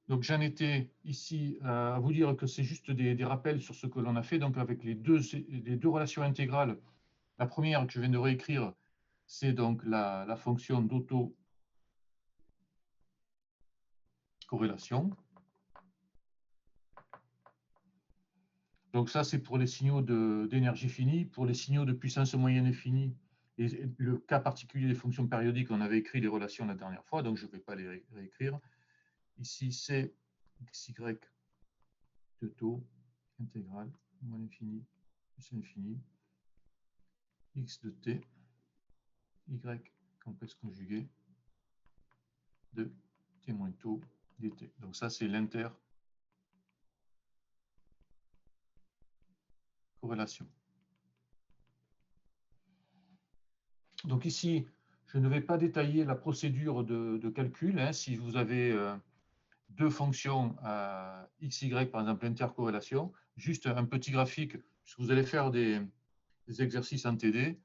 Donc j'en étais ici à vous dire que c'est juste des rappels sur ce que l'on a fait. Donc avec les deux relations intégrales, la première que je viens de réécrire, c'est donc la fonction d'auto-corrélation. Donc ça, c'est pour les signaux d'énergie finie. Pour les signaux de puissance moyenne finie, et le cas particulier des fonctions périodiques, on avait écrit les relations la dernière fois, donc je ne vais pas les réécrire. Ici, c'est xy de taux intégrale, moins infini, plus infini, x de t, y complexe conjugué de t moins taux dt. Donc ça, c'est l'intercorrélation. Donc ici, je ne vais pas détailler la procédure de calcul. Hein. Si vous avez deux fonctions x, y, par exemple, intercorrélation, juste un petit graphique, puisque vous allez faire des exercices en TD.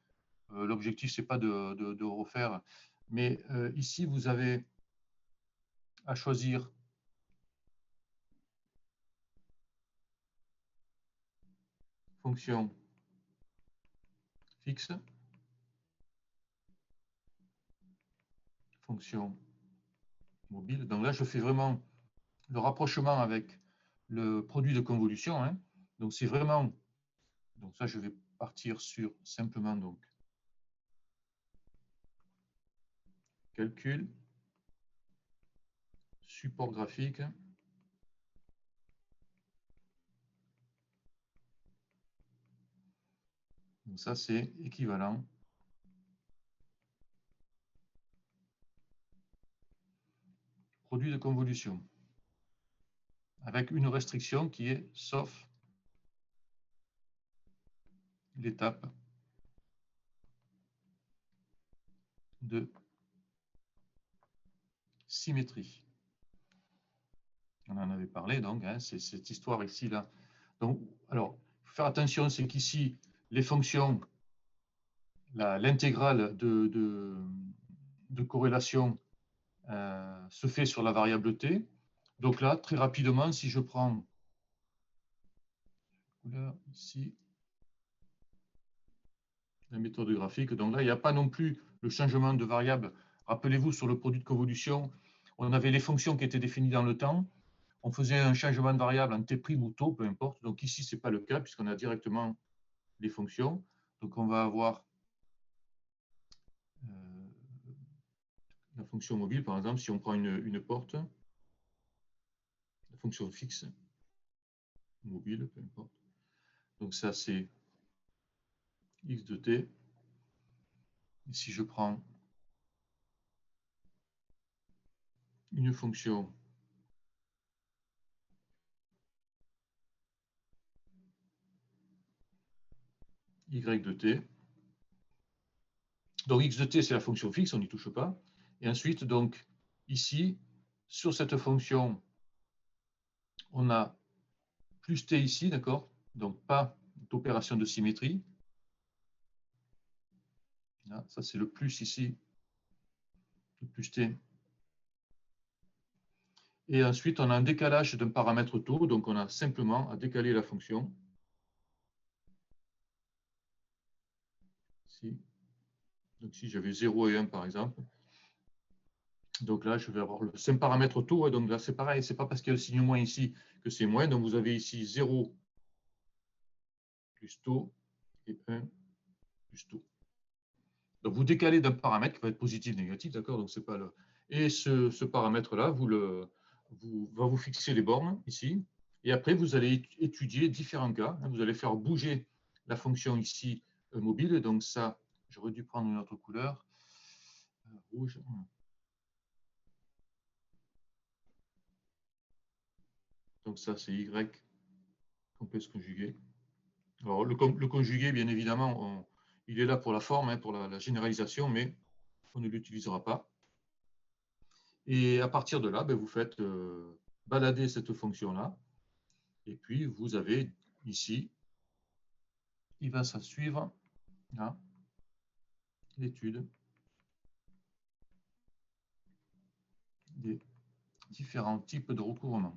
L'objectif, ce n'est pas de refaire. Mais ici, vous avez à choisir fonction fixe, fonction mobile. Donc là, je fais vraiment le rapprochement avec le produit de convolution. Hein. Donc c'est vraiment... Donc ça, je vais partir sur simplement donc calcul, support graphique. Donc ça, c'est équivalent produit de convolution, avec une restriction qui est sauf l'étape de symétrie. On en avait parlé, donc, hein, c'est cette histoire ici, là. Donc, alors, il faut faire attention, c'est qu'ici, les fonctions, l'intégrale de corrélation se fait sur la variable t. Donc là, très rapidement, si je prends ici la méthode graphique, donc là, il n'y a pas non plus le changement de variable. Rappelez-vous, sur le produit de convolution, on avait les fonctions qui étaient définies dans le temps. On faisait un changement de variable en t' ou taux, peu importe. Donc ici, ce n'est pas le cas, puisqu'on a directement les fonctions. Donc on va avoir la fonction mobile, par exemple, si on prend une porte, la fonction fixe, mobile, peu importe. Donc ça, c'est x de t. Et si je prends une fonction y de t, donc x de t, c'est la fonction fixe, on n'y touche pas. Et ensuite, donc, ici, sur cette fonction, on a plus t ici, d'accord? Donc, pas d'opération de symétrie. Là, ça, c'est le plus ici, le plus t. Et ensuite, on a un décalage d'un paramètre taux, donc on a simplement à décaler la fonction. Ici. Donc, si j'avais 0 et 1, par exemple, donc là, je vais avoir le même paramètre taux. Donc là, c'est pareil, c'est pas parce qu'il y a le signe moins ici que c'est moins. Donc, vous avez ici 0 plus taux et 1 plus taux. Donc, vous décalez d'un paramètre qui va être positif, négatif, d'accord? Donc, c'est pas le... Et ce paramètre-là, va vous fixer les bornes ici. Et après, vous allez étudier différents cas. Vous allez faire bouger la fonction ici mobile. Donc, ça, j'aurais dû prendre une autre couleur. Rouge. Donc, ça, c'est Y complexe conjugué. Alors, le conjugué, bien évidemment, il est là pour la forme, hein, pour la généralisation, mais on ne l'utilisera pas. Et à partir de là, ben, vous faites balader cette fonction-là. Et puis, vous avez ici, il va s'en suivre l'étude des différents types de recouvrement.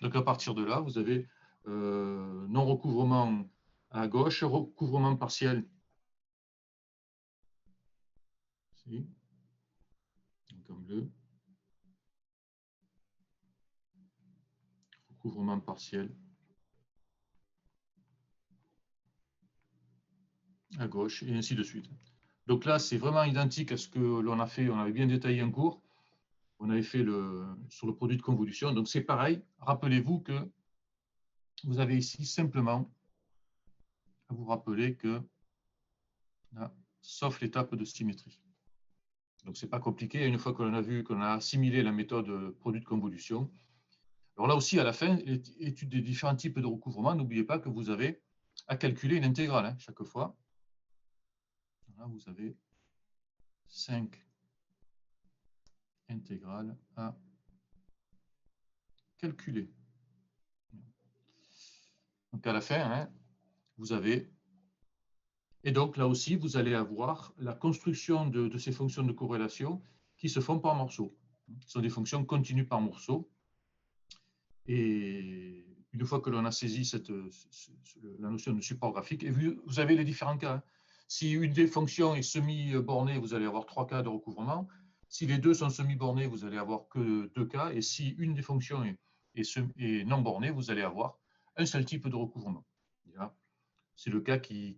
Donc à partir de là, vous avez non-recouvrement à gauche, recouvrement partiel ici, donc en bleu, recouvrement partiel à gauche, et ainsi de suite. Donc là, c'est vraiment identique à ce que l'on a fait, on avait bien détaillé en cours. On avait fait sur le produit de convolution. Donc c'est pareil, rappelez-vous que vous avez ici simplement à vous rappeler que, là, sauf l'étape de symétrie. Donc c'est pas compliqué, une fois qu'on a vu qu'on a assimilé la méthode produit de convolution. Alors là aussi, à la fin, étude des différents types de recouvrement, n'oubliez pas que vous avez à calculer une intégrale hein, chaque fois. Là, vous avez 5 intégrales à calculer. Donc à la fin, hein, vous avez... Et donc là aussi, vous allez avoir la construction de ces fonctions de corrélation qui se font par morceaux. Ce sont des fonctions continues par morceaux. Et une fois que l'on a saisi la notion de support graphique, et vous avez les différents cas. Si une des fonctions est semi-bornée, vous allez avoir 3 cas de recouvrement. Si les deux sont semi-bornés, vous allez avoir que 2 cas. Et si une des fonctions est non bornée, vous allez avoir un seul type de recouvrement. C'est le cas qui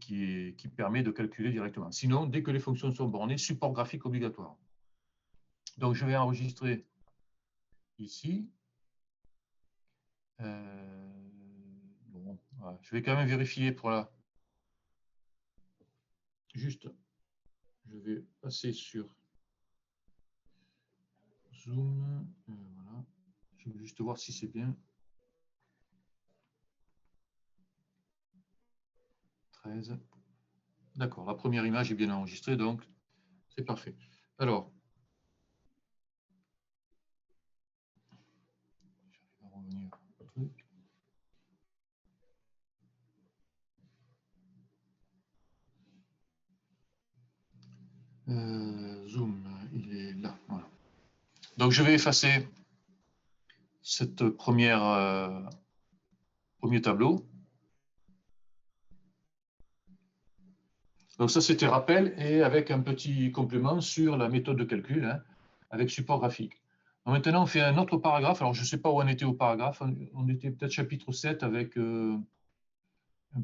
permet de calculer directement. Sinon, dès que les fonctions sont bornées, support graphique obligatoire. Donc, je vais enregistrer ici. Bon, voilà. Je vais quand même vérifier pour la... Juste, je vais passer sur Zoom. Voilà. Je vais juste voir si c'est bien. 13. D'accord, la première image est bien enregistrée, donc c'est parfait. Alors, je vais revenir au truc. Zoom, il est là. Voilà. Donc, je vais effacer cette premier tableau. Donc ça, c'était rappel et avec un petit complément sur la méthode de calcul hein, avec support graphique. Donc maintenant, on fait un autre paragraphe. Alors, je ne sais pas où on était au paragraphe. On était peut-être chapitre 7 avec un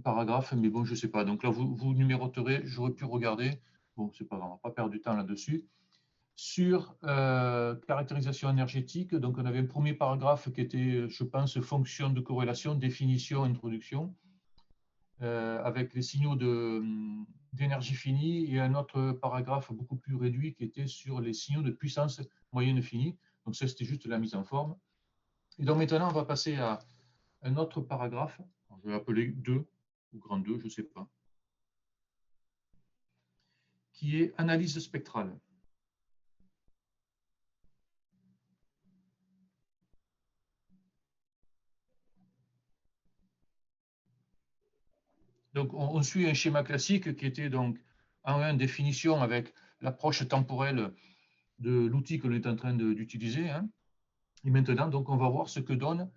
paragraphe, mais bon, je ne sais pas. Donc là, vous numéroterez. J'aurais pu regarder. Bon, c'est pas grave, on ne va pas perdre du temps là-dessus. Sur caractérisation énergétique, donc on avait un premier paragraphe qui était, je pense, fonction de corrélation, définition, introduction. Avec les signaux d'énergie finie et un autre paragraphe beaucoup plus réduit qui était sur les signaux de puissance moyenne finie. Donc ça, c'était juste la mise en forme. Et donc maintenant, on va passer à un autre paragraphe. Je vais appeler 2 ou grand 2, je ne sais pas. Qui est analyse spectrale. Donc on suit un schéma classique qui était donc en 1 définition avec l'approche temporelle de l'outil que l'on est en train d'utiliser. Hein. Et maintenant, donc, on va voir ce que donne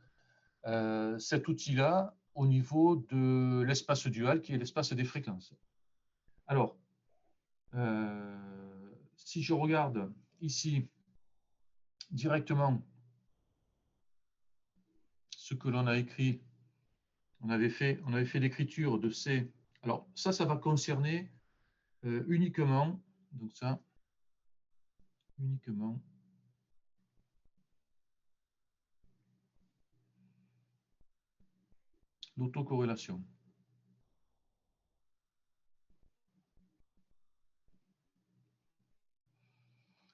cet outil-là au niveau de l'espace dual, qui est l'espace des fréquences. Alors, si je regarde ici directement ce que l'on a écrit, on avait fait l'écriture de ces... Alors, ça va concerner uniquement, donc ça, uniquement l'autocorrélation.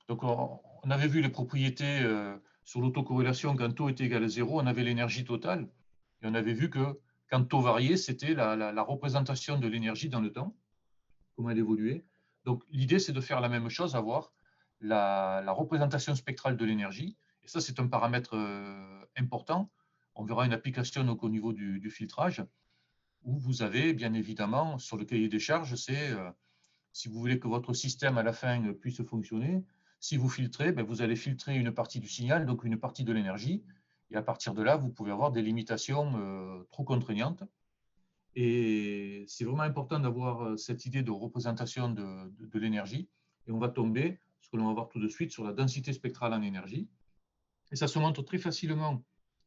Donc, on avait vu les propriétés sur l'autocorrélation quand taux était égal à 0, on avait l'énergie totale, et on avait vu que quand taux variait, c'était la représentation de l'énergie dans le temps, comment elle évoluait. Donc, l'idée, c'est de faire la même chose, avoir la représentation spectrale de l'énergie. Et ça, c'est un paramètre important. On verra une application donc, au niveau du filtrage, où vous avez bien évidemment sur le cahier des charges, c'est si vous voulez que votre système à la fin puisse fonctionner, si vous filtrez, ben, vous allez filtrer une partie du signal, donc une partie de l'énergie, et à partir de là, vous pouvez avoir des limitations trop contraignantes. Et c'est vraiment important d'avoir cette idée de représentation de l'énergie. Et on va tomber, ce que l'on va voir tout de suite, sur la densité spectrale en énergie. Et ça se montre très facilement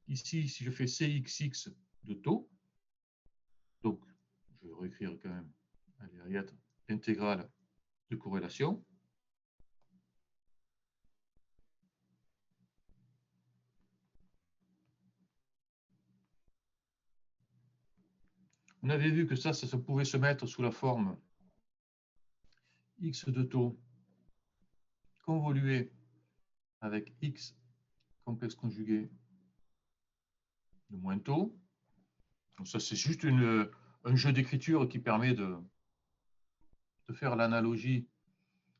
ici, si je fais CXX de taux. Donc, je vais réécrire quand même. Allez, Ariat, intégrale de corrélation. On avait vu que ça pouvait se mettre sous la forme X de taux convolué avec X complexe conjugué de moins taux. Donc ça, c'est juste un jeu d'écriture qui permet de faire l'analogie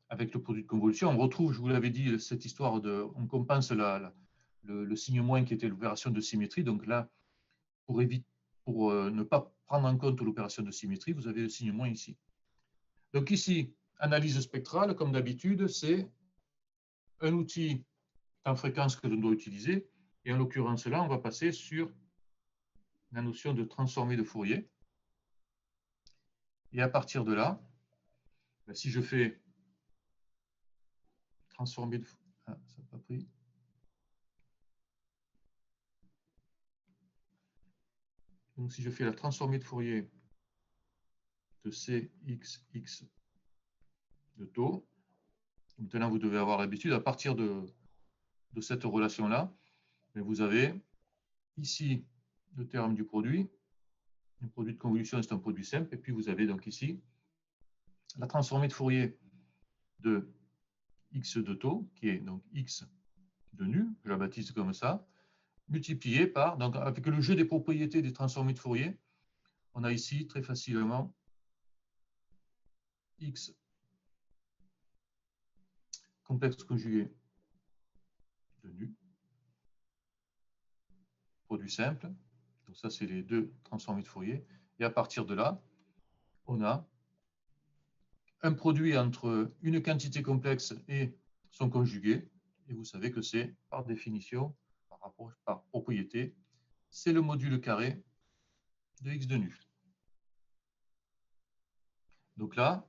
avec le produit de convolution. On retrouve, je vous l'avais dit, cette histoire de, on compense le signe moins qui était l'opération de symétrie. Donc là, pour ne pas prendre en compte l'opération de symétrie, vous avez le signe moins ici. Donc ici, analyse spectrale, comme d'habitude, c'est un outil en fréquence que l'on doit utiliser. Et en l'occurrence là, on va passer sur la notion de transformé de Fourier. Et à partir de là, ben, si je fais transformé de Fourier, ah, ça n'a pas pris. Donc si je fais la transformée de Fourier de CXX de taux, maintenant vous devez avoir l'habitude, à partir de cette relation-là, vous avez ici le terme du produit. Le produit de convolution, c'est un produit simple. Et puis vous avez donc ici la transformée de Fourier de x de taux, qui est donc x de nu, je la baptise comme ça, multiplié par, donc avec le jeu des propriétés des transformées de Fourier, on a ici très facilement x complexe conjugué de nu, produit simple. Donc ça, c'est les deux transformées de Fourier. Et à partir de là, on a un produit entre une quantité complexe et son conjugué. Et vous savez que c'est, par définition, par propriété, c'est le module carré de x de nu. Donc là,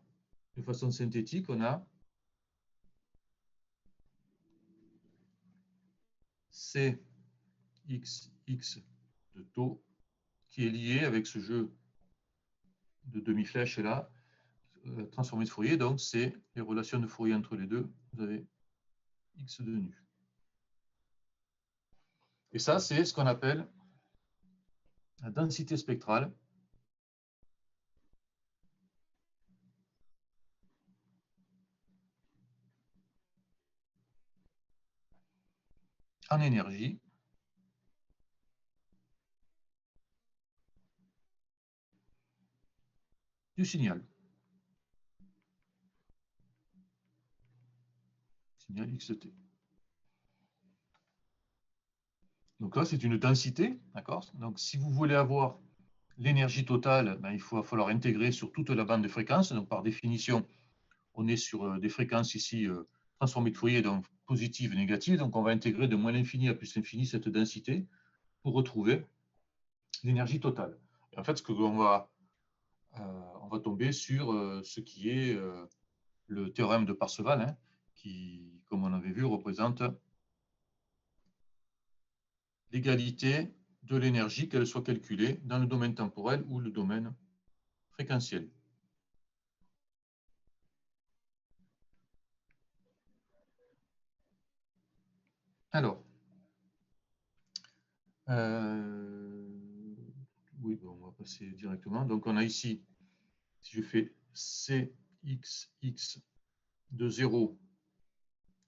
de façon synthétique, on a CXX de taux qui est lié avec ce jeu de demi-flèche là, transformé de Fourier. Donc, c'est les relations de Fourier entre les deux. Vous avez x de nu. Et ça, c'est ce qu'on appelle la densité spectrale en énergie du signal. Signal xt. Donc là, c'est une densité, d'accord? Donc si vous voulez avoir l'énergie totale, ben, il va falloir intégrer sur toute la bande de fréquences. Donc par définition, on est sur des fréquences ici transformées de Fourier, donc positives et négatives. Donc on va intégrer de moins l'infini à plus l'infini cette densité pour retrouver l'énergie totale. Et en fait, on va tomber sur ce qui est le théorème de Parseval, hein, qui, comme on avait vu, représente l'égalité de l'énergie, qu'elle soit calculée dans le domaine temporel ou le domaine fréquentiel. Alors, oui, bon, on va passer directement. Donc, on a ici, si je fais CXX de 0,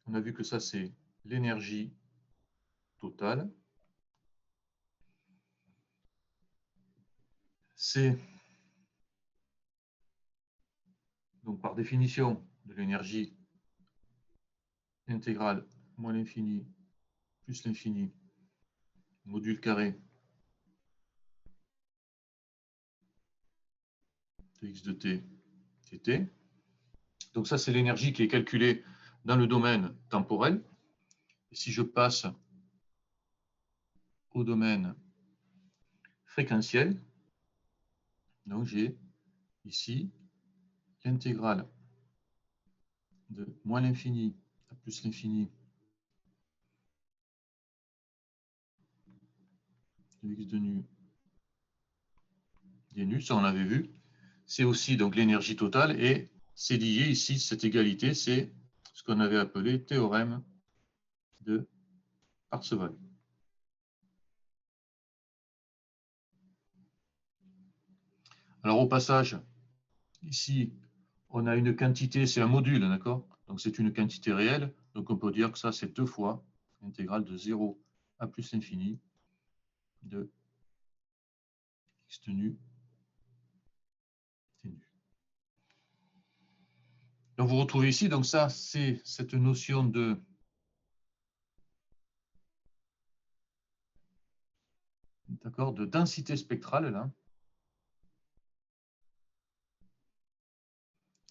on a vu que ça, c'est l'énergie totale. C'est, donc par définition, de l'énergie intégrale moins l'infini plus l'infini, module carré de x de t, tt. Donc ça, c'est l'énergie qui est calculée dans le domaine temporel. Et si je passe au domaine fréquentiel, donc j'ai ici l'intégrale de moins l'infini à plus l'infini de x de nu d nu, ça on avait vu. C'est aussi donc l'énergie totale et c'est lié ici, cette égalité, c'est ce qu'on avait appelé théorème de Parseval. Alors au passage, ici, on a une quantité, c'est un module, d'accord? Donc c'est une quantité réelle, donc on peut dire que ça c'est 2 fois l'intégrale de 0 à plus l'infini de x de nu t nu. Donc vous retrouvez ici, donc ça c'est cette notion de densité spectrale là.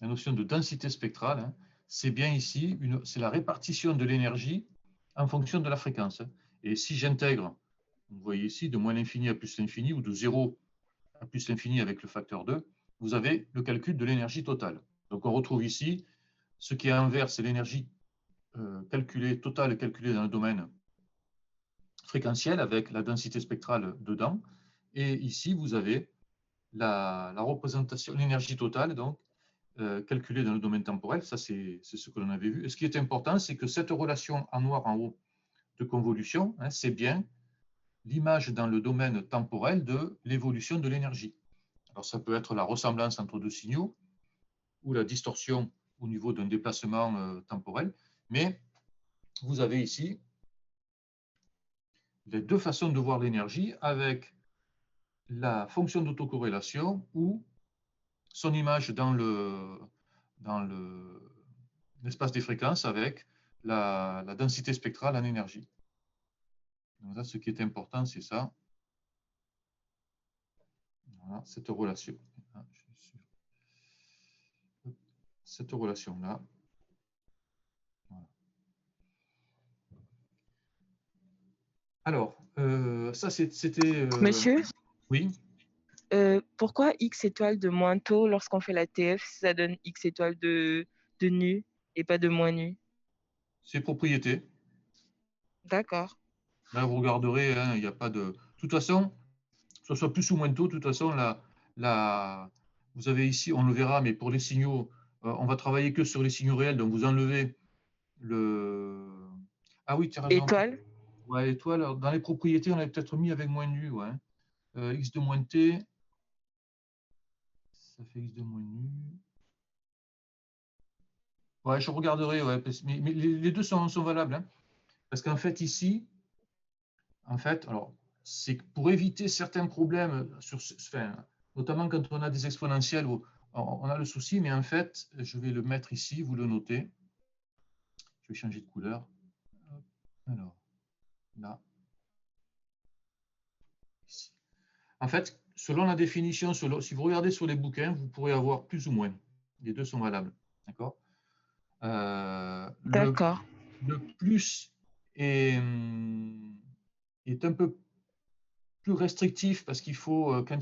La notion de densité spectrale, hein, c'est bien ici, c'est la répartition de l'énergie en fonction de la fréquence. Et si j'intègre, vous voyez ici, de moins l'infini à plus l'infini, ou de 0 à plus l'infini avec le facteur 2, vous avez le calcul de l'énergie totale. Donc on retrouve ici, ce qui est inverse, c'est l'énergie totale calculée dans le domaine fréquentiel avec la densité spectrale dedans. Et ici, vous avez la représentation, l'énergie totale, donc, calculée dans le domaine temporel. Ça, c'est ce que l'on avait vu. Et ce qui est important, c'est que cette relation en noir en haut de convolution, hein, c'est bien l'image dans le domaine temporel de l'évolution de l'énergie. Alors, ça peut être la ressemblance entre deux signaux ou la distorsion au niveau d'un déplacement temporel. Mais vous avez ici les deux façons de voir l'énergie avec la fonction d'autocorrélation ou son image dans l'espace des fréquences avec la densité spectrale en énergie. Donc là, ce qui est important, c'est ça. Voilà, cette relation. Cette relation-là. Voilà. Alors, ça, c'était... Monsieur, oui. pourquoi x étoile de moins taux lorsqu'on fait la TF, ça donne x étoile de nu et pas de moins nu? C'est propriété. D'accord. Là, vous regarderez, hein, il n'y a pas de... De toute façon, que ce soit plus ou moins tôt, de toute façon, vous avez ici, on le verra, mais pour les signaux, on va travailler que sur les signaux réels, donc vous enlevez le... Ah oui, tu as raison. Étoile? Ouais, étoile, alors, dans les propriétés, on avait peut-être mis avec moins nu, ouais. X de moins t, ça fait x de moins nu. Ouais, je regarderai, ouais, mais les deux sont valables, hein, parce qu'en fait, ici, en fait, alors, c'est pour éviter certains problèmes, notamment quand on a des exponentielles, où on a le souci, mais en fait, je vais le mettre ici, vous le notez. Je vais changer de couleur. Alors, là. Ici. En fait, selon la définition, si vous regardez sur les bouquins, vous pourrez avoir plus ou moins. Les deux sont valables. D'accord. D'accord. Le plus est un peu plus restrictif parce qu'il faut, quand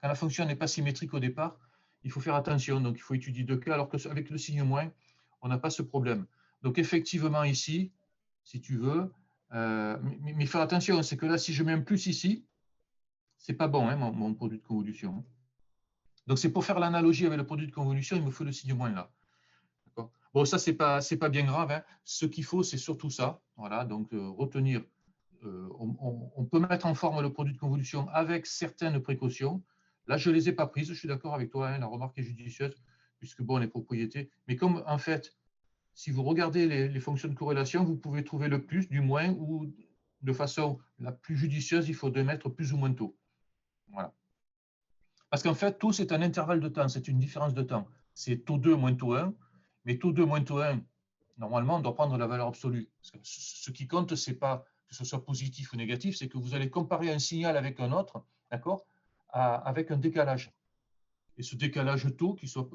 la fonction n'est pas symétrique au départ, il faut faire attention. Donc, il faut étudier deux cas, alors qu'avec le signe moins, on n'a pas ce problème. Donc, effectivement, ici, si tu veux, mais faire attention, c'est que là, si je mets un plus ici, c'est pas bon, hein, mon produit de convolution. Donc, c'est pour faire l'analogie avec le produit de convolution, il me faut le signe moins là. Bon, ça, c'est pas bien grave, hein. Ce qu'il faut, c'est surtout ça. Voilà, donc retenir. On peut mettre en forme le produit de convolution avec certaines précautions. Là, je ne les ai pas prises, je suis d'accord avec toi, hein, la remarque est judicieuse, puisque bon, les propriétés. Mais comme en fait, si vous regardez les fonctions de corrélation, vous pouvez trouver le plus, du moins, ou de façon la plus judicieuse, il faut de mettre plus ou moins tôt. Voilà. Parce qu'en fait, taux, c'est un intervalle de temps, c'est une différence de temps. C'est taux 2 moins taux 1, mais taux 2 moins taux 1, normalement, on doit prendre la valeur absolue. Parce que ce qui compte, ce n'est pas que ce soit positif ou négatif, c'est que vous allez comparer un signal avec un autre, d'accord, avec un décalage. Et ce décalage taux, qui soit...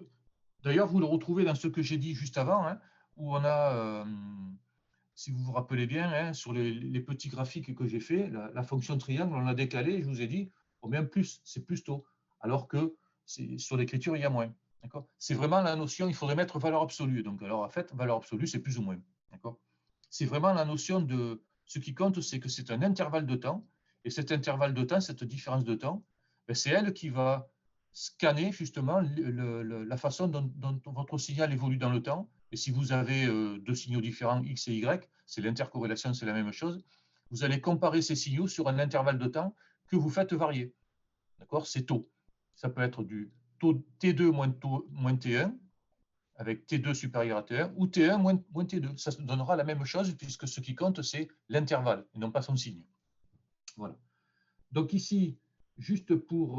D'ailleurs, vous le retrouvez dans ce que j'ai dit juste avant, hein, où on a, si vous vous rappelez bien, hein, sur les petits graphiques que j'ai fait, la fonction triangle, on l'a décalé, je vous ai dit, on met un plus, c'est plus tôt, alors que sur l'écriture, il y a moins. C'est vraiment la notion, il faudrait mettre valeur absolue. Donc, alors, en fait, valeur absolue, c'est plus ou moins. C'est vraiment la notion de... Ce qui compte, c'est que c'est un intervalle de temps, et cet intervalle de temps, cette différence de temps, ben, c'est elle qui va scanner justement la façon dont votre signal évolue dans le temps. Et si vous avez deux signaux différents, X et Y, c'est l'intercorrélation, c'est la même chose. Vous allez comparer ces signaux sur un intervalle de temps que vous faites varier. D'accord? C'est taux. Ça peut être du taux T2 moins T1, avec T2 supérieur à T1, ou T1 moins T2. Ça donnera la même chose, puisque ce qui compte, c'est l'intervalle, et non pas son signe. Voilà. Donc ici, juste pour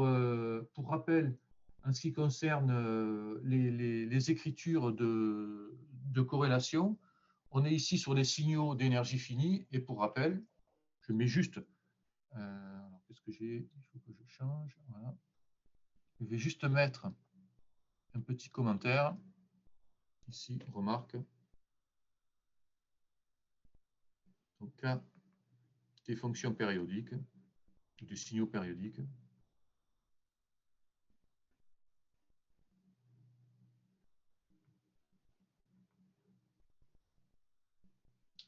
rappel, en ce qui concerne les écritures de corrélation, on est ici sur les signaux d'énergie finie, et pour rappel, je mets juste, qu'est-ce que j'ai? Il faut que je change, voilà. Je vais juste mettre un petit commentaire, ici, remarque, donc là, des fonctions périodiques, des signaux périodiques.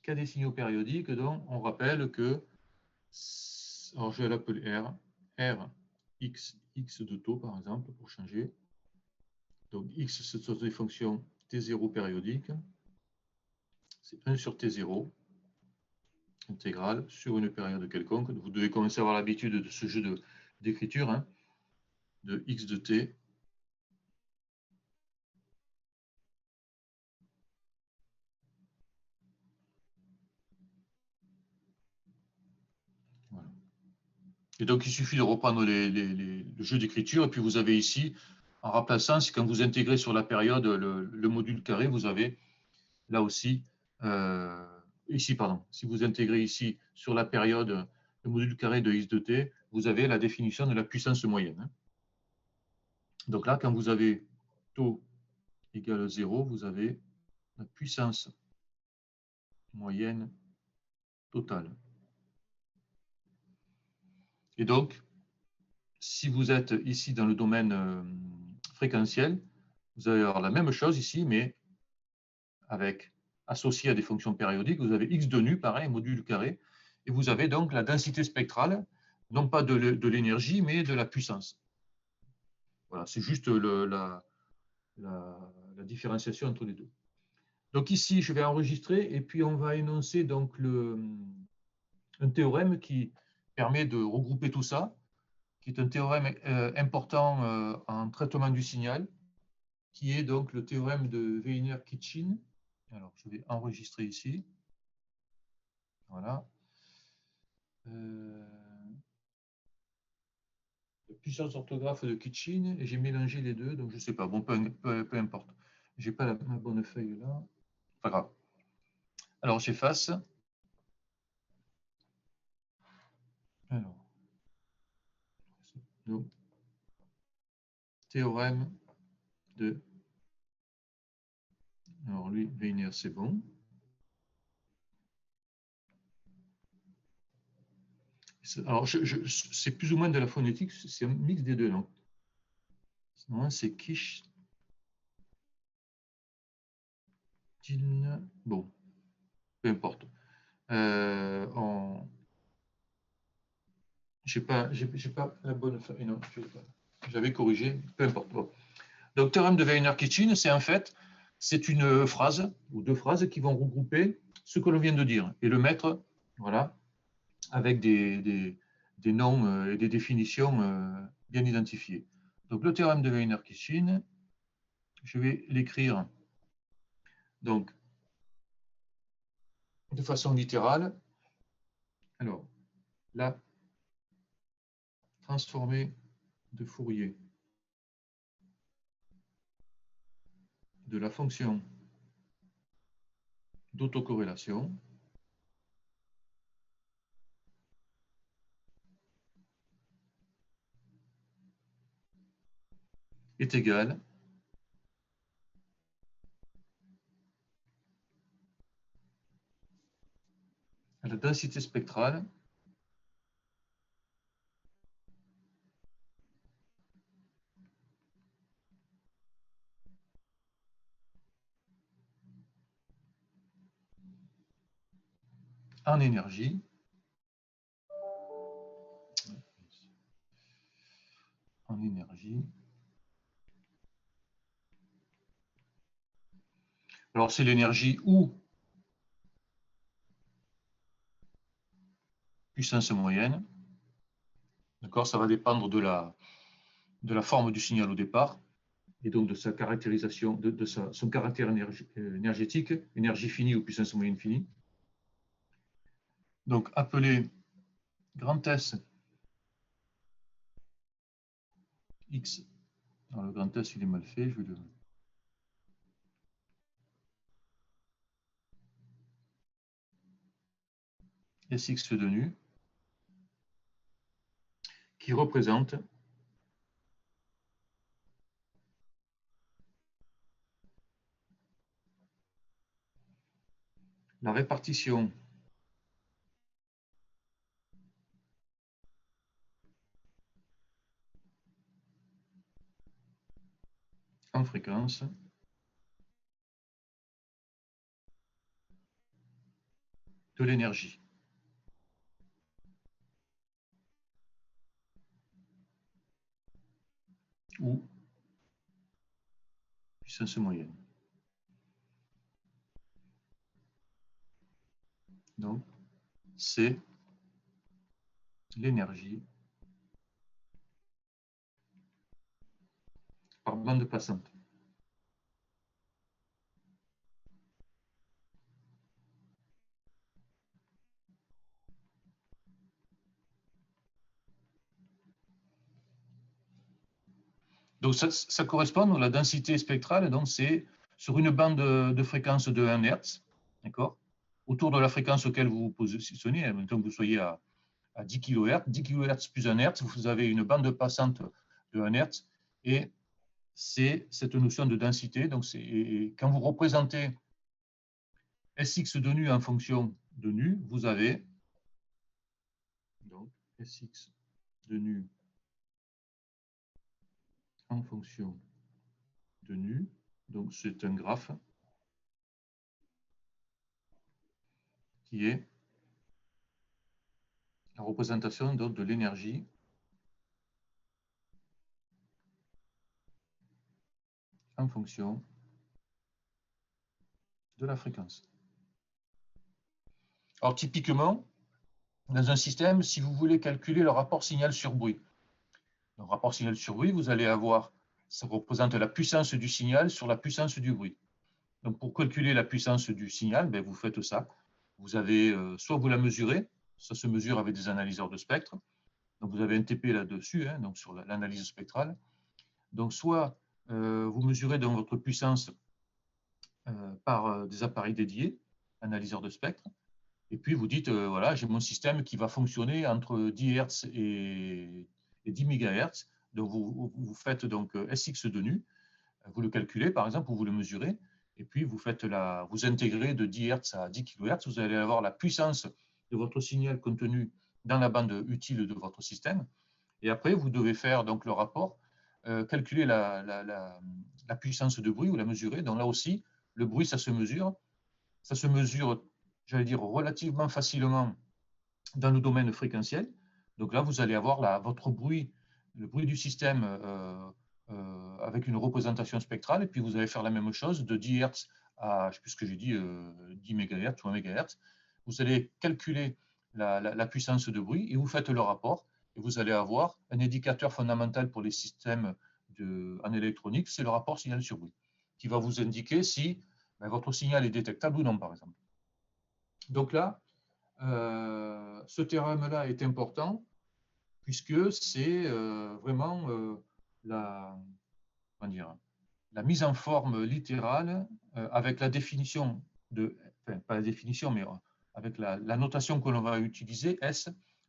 Cas des signaux périodiques, donc on rappelle que, alors je vais l'appeler R, X, X de taux par exemple, pour changer. Donc X, ce sont des fonctions T0 périodiques. C'est 1 sur T0, intégrale, sur une période quelconque. Vous devez commencer à avoir l'habitude de ce jeu d'écriture, hein, de X de T. Voilà. Et donc, il suffit de reprendre le jeu d'écriture, et puis vous avez ici, en remplaçant, c'est quand vous intégrez sur la période le module carré, vous avez là aussi, ici, pardon, si vous intégrez ici sur la période le module carré de x de t, vous avez la définition de la puissance moyenne. Donc là, quand vous avez taux égale 0, vous avez la puissance moyenne totale. Et donc, si vous êtes ici dans le domaine fréquentiel, vous allez avoir la même chose ici, mais avec associé à des fonctions périodiques. Vous avez x de nu, pareil, module carré, et vous avez donc la densité spectrale, non pas de l'énergie, mais de la puissance. Voilà, c'est juste la différenciation entre les deux. Donc ici, je vais enregistrer, et puis on va énoncer donc un théorème qui permet de regrouper tout ça, qui est un théorème important en traitement du signal, qui est donc le théorème de Wiener-Kitchin. Alors, je vais enregistrer ici. Voilà. Puissance orthographe de Kitchin, et j'ai mélangé les deux, donc je ne sais pas. Bon, peu importe. Je n'ai pas la bonne feuille là. Pas grave. Alors, j'efface. Alors, le théorème de... Alors, lui, Wiener, c'est bon. Alors, c'est plus ou moins de la phonétique, c'est un mix des deux langues. Sinon, c'est Kish. Bon, peu importe. J'ai pas la bonne feuille. Non, j'avais corrigé, peu importe. Bon. Donc, théorème de Wiener-Kitchin, c'est en fait, c'est une phrase ou deux phrases qui vont regrouper ce que l'on vient de dire et le mettre, voilà, avec des noms et des définitions bien identifiées. Donc, le théorème de Wiener-Kitchin, je vais l'écrire donc de façon littérale. Alors, la transformée de Fourier de la fonction d'autocorrélation est égale à la densité spectrale en énergie Alors, c'est l'énergie ou puissance moyenne. D'accord, ça va dépendre de la forme du signal au départ et donc de sa caractérisation, de son caractère énergétique, énergie finie ou puissance moyenne finie. Donc, appelé grand S X. Alors, le grand S, il est mal fait. Je vais le... Sx de nu, qui représente la répartition en fréquence de l'énergie. Ou puissance moyenne. Donc, c'est l'énergie par bande passante. Donc, ça correspond à la densité spectrale, donc c'est sur une bande de fréquence de 1 Hz, d'accord, autour de la fréquence auquel vous vous positionnez, maintenant que vous soyez à 10 kHz, 10 kHz plus 1 Hz, vous avez une bande passante de 1 Hz, et c'est cette notion de densité. Donc, quand vous représentez Sx de nu en fonction de nu, vous avez donc Sx de nu en fonction de nu. Donc, c'est un graphe qui est la représentation de l'énergie en fonction de la fréquence. Alors, typiquement, dans un système, si vous voulez calculer le rapport signal sur bruit, le rapport signal sur bruit, vous allez avoir, ça représente la puissance du signal sur la puissance du bruit. Donc, pour calculer la puissance du signal, ben, vous faites ça. Vous avez, soit vous la mesurez, ça se mesure avec des analyseurs de spectre. Donc, vous avez un TP là-dessus, hein, donc sur l'analyse spectrale. Donc, soit vous mesurez donc votre puissance par des appareils dédiés, analyseurs de spectre, et puis vous dites, voilà, j'ai mon système qui va fonctionner entre 10 Hz et 10 MHz. Donc, vous faites donc Sx de nu, vous le calculez par exemple, ou vous le mesurez, et puis vous intégrez de 10 Hz à 10 kHz, vous allez avoir la puissance de votre signal contenu dans la bande utile de votre système. Et après, vous devez faire donc le rapport, calculer la puissance de bruit ou la mesurer. Donc là aussi, le bruit, ça se mesure, j'allais dire, relativement facilement dans le domaine fréquentiel. Donc là, vous allez avoir votre bruit, le bruit du système avec une représentation spectrale, et puis vous allez faire la même chose de 10 Hz à, je ne sais plus ce que j'ai dit, 10 MHz ou 1 MHz. Vous allez calculer la puissance de bruit et vous faites le rapport, et vous allez avoir un indicateur fondamental pour les systèmes en électronique, c'est le rapport signal sur bruit, qui va vous indiquer si votre signal est détectable ou non, par exemple. Donc là, ce théorème-là est important puisque c'est vraiment la mise en forme littérale avec la définition de enfin pas la définition, mais avec la notation que l'on va utiliser, S,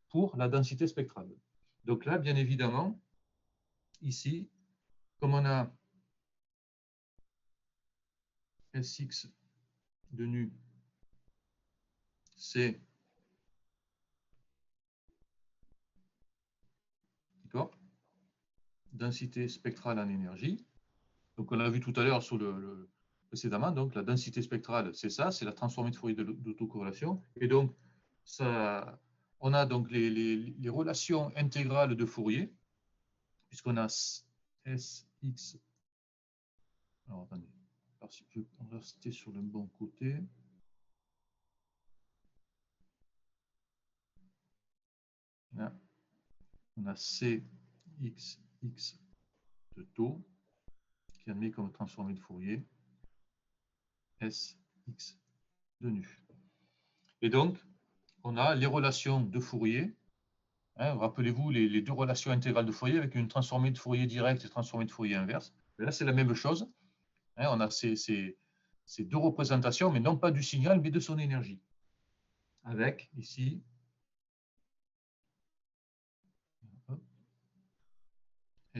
pour la densité spectrale. Donc là, bien évidemment, ici, comme on a Sx de nu, c'est densité spectrale en énergie. Donc on a vu tout à l'heure sur le précédemment, donc la densité spectrale, c'est ça, c'est la transformée de Fourier d'autocorrélation. Et donc, ça, on a donc les relations intégrales de Fourier, puisqu'on a Sx. Alors attendez, on va rester sur le bon côté. Là, on a Cxx de taux qui admet comme transformée de Fourier Sx de nu. Et donc, on a les relations de Fourier. Hein, rappelez-vous les deux relations intégrales de Fourier avec une transformée de Fourier directe et transformée de Fourier inverse. Mais là, c'est la même chose. Hein, on a ces deux représentations, mais non pas du signal, mais de son énergie. Avec, ici,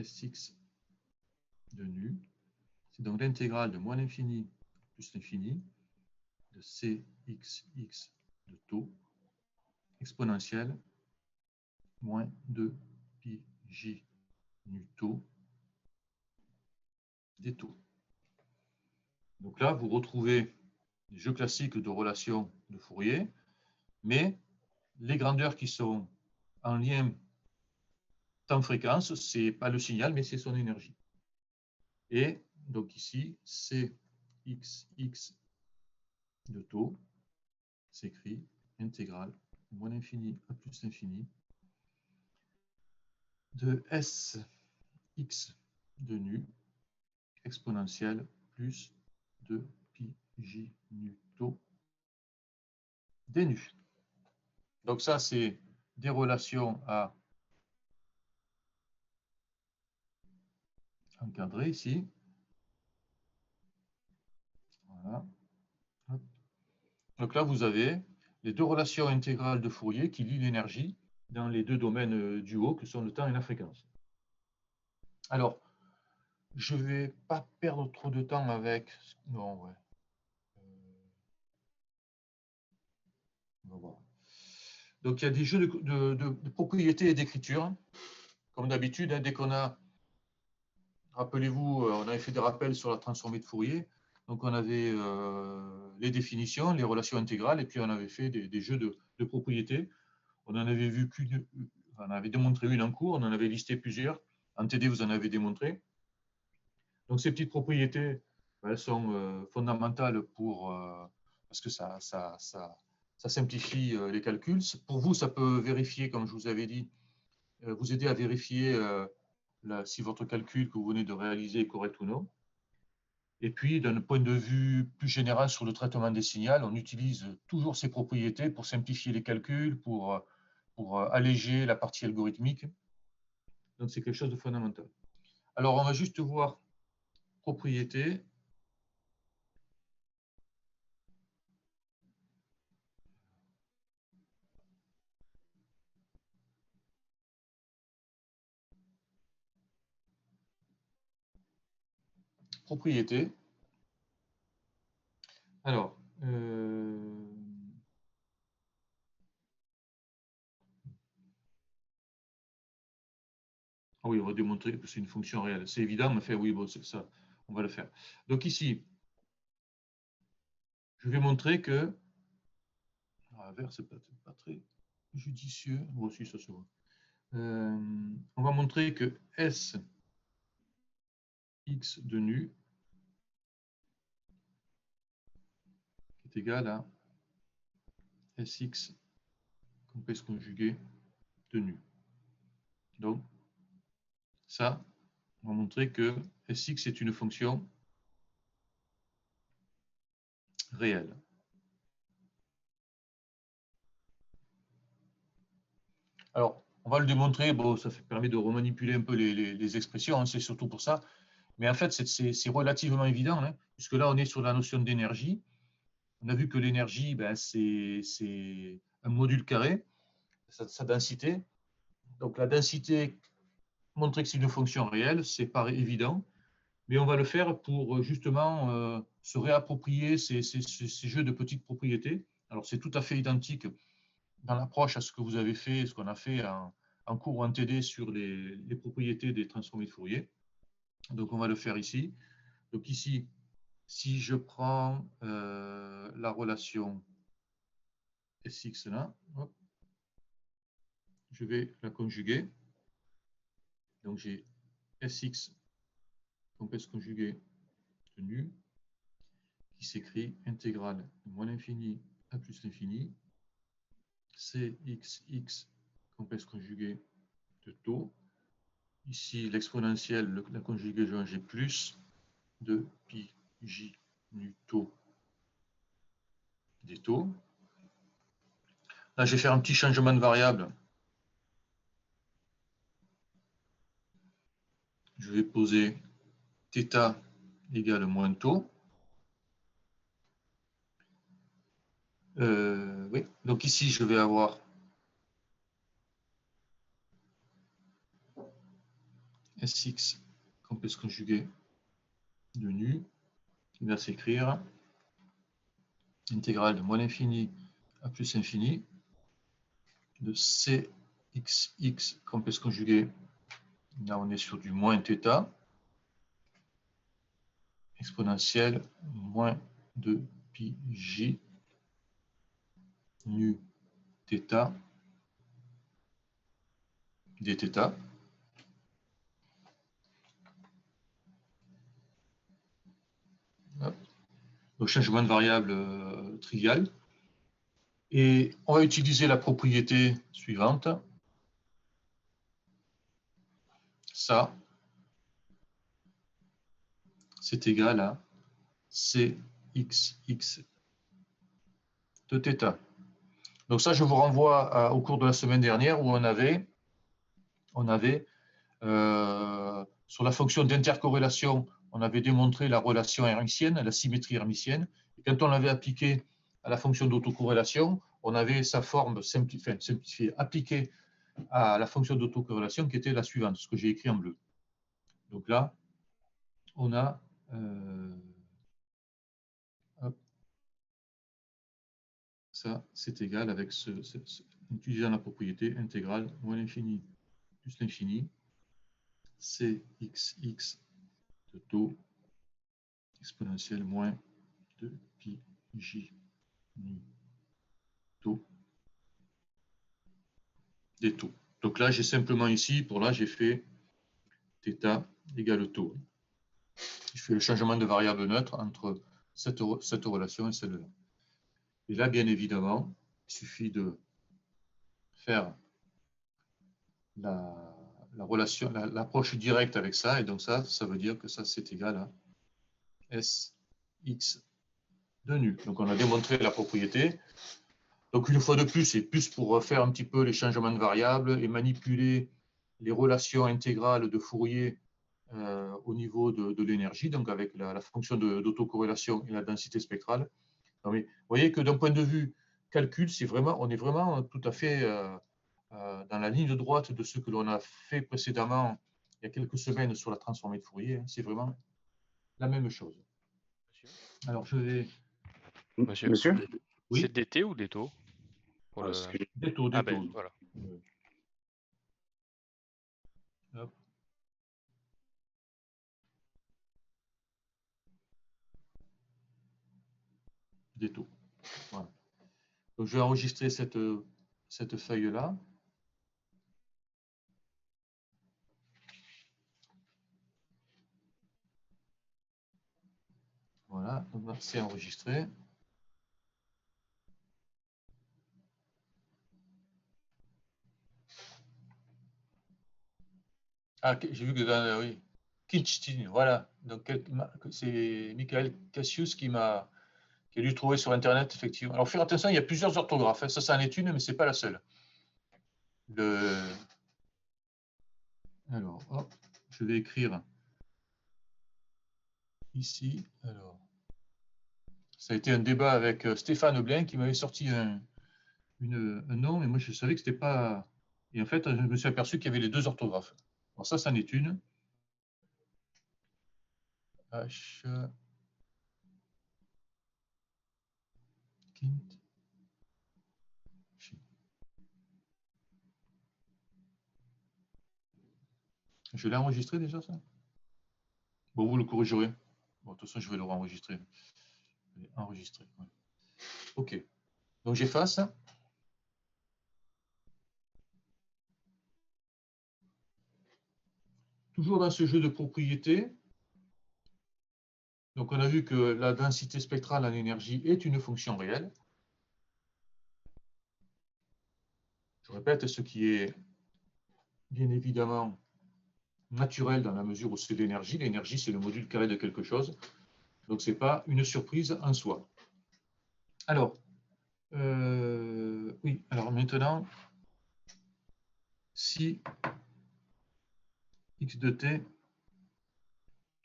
Sx de nu. C'est donc l'intégrale de moins l'infini plus l'infini de Cxx de taux exponentielle moins 2 pi j nu taux des taux. Donc là, vous retrouvez les jeux classiques de relations de Fourier, mais les grandeurs qui sont en lien temps-fréquence, ce n'est pas le signal, mais c'est son énergie. Et donc ici, Cxx de taux s'écrit intégrale moins l'infini à plus l'infini de Sx de nu exponentielle plus 2 pi j nu taux des nu. Donc ça, c'est des relations à encadrer ici. Voilà. Donc là, vous avez les deux relations intégrales de Fourier qui lient l'énergie dans les deux domaines du haut que sont le temps et la fréquence. Alors, je ne vais pas perdre trop de temps avec... Non, ouais. On va voir. Donc, il y a des jeux de propriétés et d'écriture. Comme d'habitude, hein, dès qu'on a... Rappelez-vous, on avait fait des rappels sur la transformée de Fourier. Donc, on avait les définitions, les relations intégrales, et puis on avait fait des jeux de propriétés. On en avait vu on avait démontré une en cours, on en avait listé plusieurs. En TD, vous en avez démontré. Donc, ces petites propriétés, elles sont fondamentales parce que ça simplifie les calculs. Pour vous, ça peut vérifier, comme je vous avais dit, vous aider à vérifier si votre calcul que vous venez de réaliser est correct ou non. Et puis, d'un point de vue plus général sur le traitement des signaux, on utilise toujours ces propriétés pour simplifier les calculs, pour alléger la partie algorithmique. Donc, c'est quelque chose de fondamental. Alors, on va juste voir propriétés. Propriétés. Alors, ah oui, on va démontrer que c'est une fonction réelle. C'est évident, mais oui, bon, c'est ça, on va le faire. Donc ici, je vais montrer que, à l'inverse, c'est pas très judicieux. Bon, si, ça se voit. On va montrer que Sx de nu est égal à Sx complexe conjugué de nu. Donc, ça, on va montrer que Sx est une fonction réelle. Alors, on va le démontrer, bon, ça permet de remanipuler un peu les expressions, hein, c'est surtout pour ça. Mais en fait, c'est relativement évident, hein, puisque là, on est sur la notion d'énergie. On a vu que l'énergie, ben, c'est un module carré, sa densité. Donc la densité, montrer que c'est une fonction réelle, c'est paraît évident, mais on va le faire pour justement se réapproprier ces jeux de petites propriétés. Alors c'est tout à fait identique dans l'approche à ce que vous avez fait, ce qu'on a fait en cours ou en TD sur les propriétés des transformés de Fourier. Donc on va le faire ici. Donc ici, si je prends la relation Sx là, hop, je vais la conjuguer. Donc j'ai Sx complexe conjugué de nu qui s'écrit intégrale de moins l'infini à plus l'infini, Cxx complexe conjugué de taux. Ici, l'exponentielle, la conjugaison G plus de pi j nu taux des taux. Là, je vais faire un petit changement de variable. Je vais poser θ égale moins taux. Oui, donc ici, je vais avoir Sx complexe conjugué de nu, qui va s'écrire intégrale de moins l'infini à plus l'infini de Cxx complexe conjugué. Là, on est sur du moins θ, exponentielle moins de pi j nu θ dθ. Donc changement de variable trivial. Et on va utiliser la propriété suivante. Ça, c'est égal à Cxx de θ. Donc ça, je vous renvoie au cours de la semaine dernière où on avait sur la fonction d'intercorrélation, on avait démontré la relation hermitienne, la symétrie hermitienne. Et quand on l'avait appliquée à la fonction d'autocorrélation, on avait sa forme simplifiée appliquée à la fonction d'autocorrélation qui était la suivante, ce que j'ai écrit en bleu. Donc là, on a ça, c'est égal avec utilisant la propriété intégrale moins l'infini plus l'infini, Cxx de taux exponentielle moins de pi j nu taux des taux. Donc là, j'ai simplement ici, pour là, j'ai fait θ égale taux. Je fais le changement de variable neutre entre cette relation et celle-là. Et là, bien évidemment, il suffit de faire la relation, l'approche directe avec ça, et donc ça veut dire que ça, c'est égal à Sx de nu. Donc on a démontré la propriété. Donc une fois de plus, c'est plus pour faire un petit peu les changements de variables et manipuler les relations intégrales de Fourier au niveau de l'énergie, donc avec la fonction d'autocorrélation et la densité spectrale. Non, mais vous voyez que d'un point de vue calcul, on est vraiment tout à fait dans la ligne droite de ce que l'on a fait précédemment il y a quelques semaines sur la transformée de Fourier. C'est vraiment la même chose. Alors je vais... Monsieur, oui, c'est des T ou des taux pour le... Des taux, des taux. Voilà. Hop. Des taux. Voilà. Donc, je vais enregistrer cette feuille-là. Voilà, donc c'est enregistré. Ah, j'ai vu que oui, Kinstein, voilà. Donc c'est Michael Cassius qui a dû trouver sur Internet, effectivement. Alors, faire attention, il y a plusieurs orthographes. Hein. Ça en est une, mais ce n'est pas la seule. Alors, hop, je vais écrire ici. Alors, ça a été un débat avec Stéphane Blain qui m'avait sorti un nom, et moi je savais que c'était pas. Et en fait, je me suis aperçu qu'il y avait les deux orthographes. Alors ça, c'en est une. H. Kint. Je l'ai enregistré déjà, ça? Bon, vous le corrigerez. Bon, de toute façon, je vais le enregistrer. Enregistrer. Ouais. OK. Donc, j'efface. Toujours dans ce jeu de propriétés. Donc, on a vu que la densité spectrale en énergie est une fonction réelle. Je répète, ce qui est bien évidemment naturel dans la mesure où c'est l'énergie. L'énergie, c'est le module carré de quelque chose. Donc, ce n'est pas une surprise en soi. Alors, oui, alors maintenant, si x de t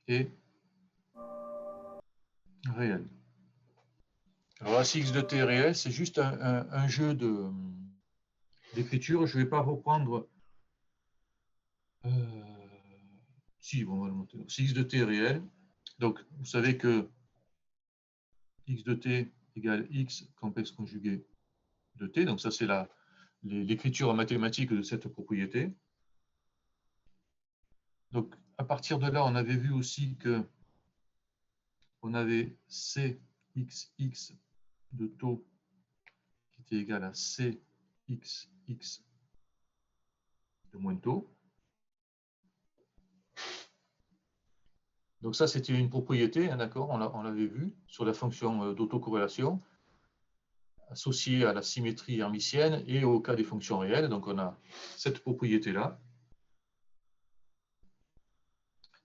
est réel. Alors là, si x de t est réel, c'est juste un jeu d'écriture. Je ne vais pas reprendre... si, bon, on va le monter. Si x de t est réel, donc vous savez que x de t égale x complexe conjugué de t. Donc ça, c'est l'écriture mathématique de cette propriété. Donc à partir de là, on avait vu aussi que on avait cxx de taux qui était égal à cxx de moins taux. Donc ça, c'était une propriété, hein, d'accord, on l'avait vu sur la fonction d'autocorrélation associée à la symétrie hermitienne et au cas des fonctions réelles. Donc on a cette propriété-là.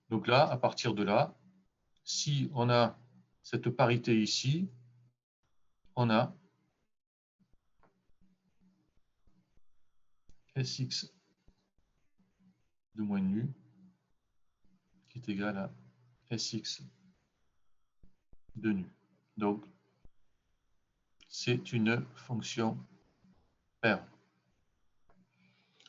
Donc là, à partir de là, si on a cette parité ici, on a Sx de moins nu qui est égal à Sx de nu. Donc, c'est une fonction paire.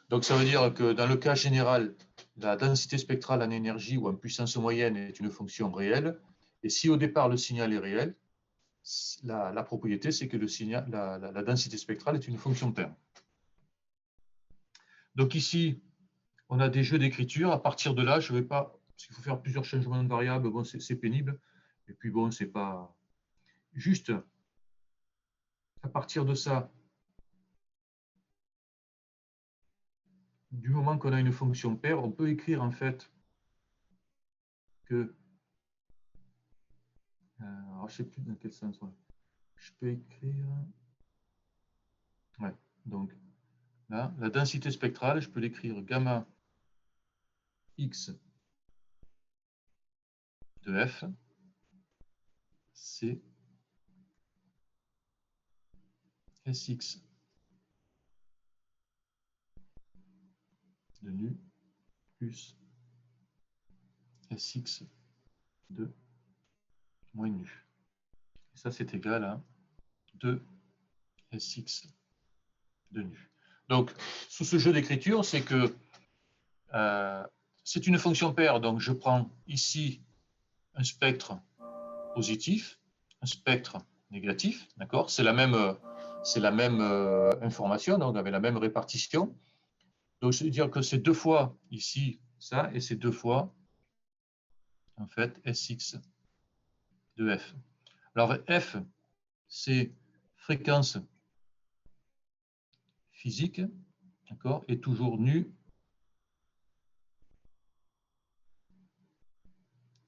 Donc, ça veut dire que dans le cas général, la densité spectrale en énergie ou en puissance moyenne est une fonction réelle. Et si au départ le signal est réel, la propriété, c'est que la densité spectrale est une fonction paire. Donc ici, on a des jeux d'écriture. À partir de là, je ne vais pas, parce qu'il faut faire plusieurs changements de variables, bon, c'est pénible. Et puis bon, c'est pas juste. À partir de ça, du moment qu'on a une fonction paire, on peut écrire en fait que, alors je ne sais plus dans quel sens, ouais. Je peux écrire, ouais, donc là, la densité spectrale, je peux l'écrire gamma x de f, c'est Sx de nu plus Sx de moins nu. Et ça, c'est égal à 2 Sx de nu. Donc, sous ce jeu d'écriture, c'est que c'est une fonction paire, donc je prends ici un spectre positif, un spectre négatif, d'accord? C'est la même information, donc avec la même répartition. Donc, je veux dire que c'est deux fois ici ça, et c'est deux fois, en fait, Sx de f. Alors, f, c'est fréquence physique, d'accord, et toujours nu,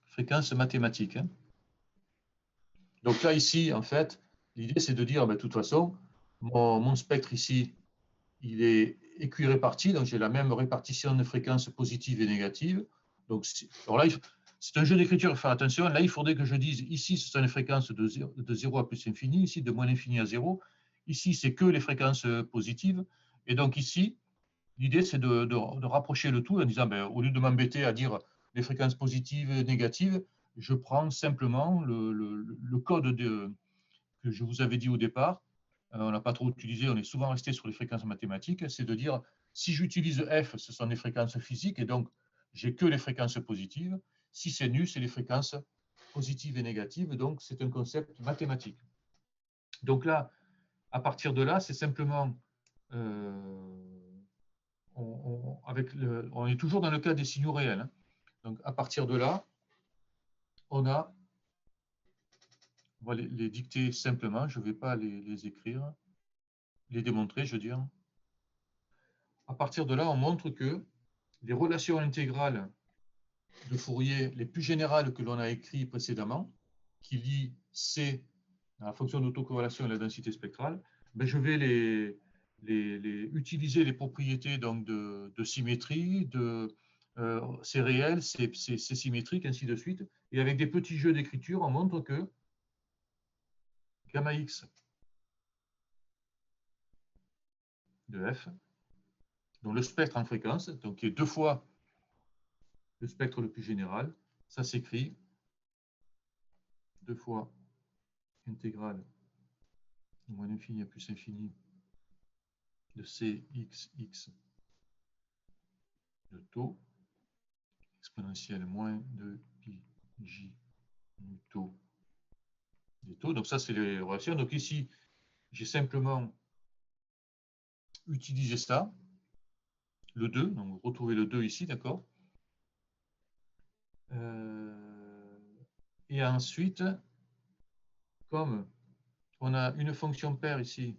fréquence mathématique. Hein. Donc là, ici, en fait, l'idée, c'est de dire, de toute façon, mon spectre ici, il est équiréparti, donc j'ai la même répartition de fréquences positives et négatives. Donc, alors là, c'est un jeu d'écriture, il faut faire attention. Là, il faudrait que je dise, ici, ce sont les fréquences de 0 à plus infini, ici, de moins l'infini à 0. Ici, c'est que les fréquences positives. Et donc ici, l'idée, c'est de rapprocher le tout en disant, au lieu de m'embêter à dire les fréquences positives et négatives, je prends simplement le code que je vous avais dit au départ. On n'a pas trop utilisé, on est souvent resté sur les fréquences mathématiques. C'est de dire, si j'utilise F, ce sont des fréquences physiques, et donc j'ai que les fréquences positives. Si c'est nu, c'est les fréquences positives et négatives, donc c'est un concept mathématique. Donc là, à partir de là, c'est simplement, on est toujours dans le cas des signaux réels. Hein. Donc à partir de là, on va les dicter simplement, je ne vais pas les écrire, les démontrer, je veux dire. À partir de là, on montre que les relations intégrales de Fourier les plus générales que l'on a écrites précédemment, qui lient C à la fonction d'autocorrélation et la densité spectrale, ben je vais utiliser les propriétés donc, de symétrie, c'est réel, c'est symétrique, ainsi de suite. Et avec des petits jeux d'écriture, on montre que gamma X de F, dont le spectre en fréquence, donc qui est 2 fois le spectre le plus général, ça s'écrit 2 fois intégrale de moins l'infini à plus infini de Cxx de taux exponentielle moins de pi j nu taux des taux. Donc ça, c'est les relations. Donc ici, j'ai simplement utilisé ça, le 2, donc retrouver le 2 ici, d'accord. Et ensuite, comme on a une fonction paire ici,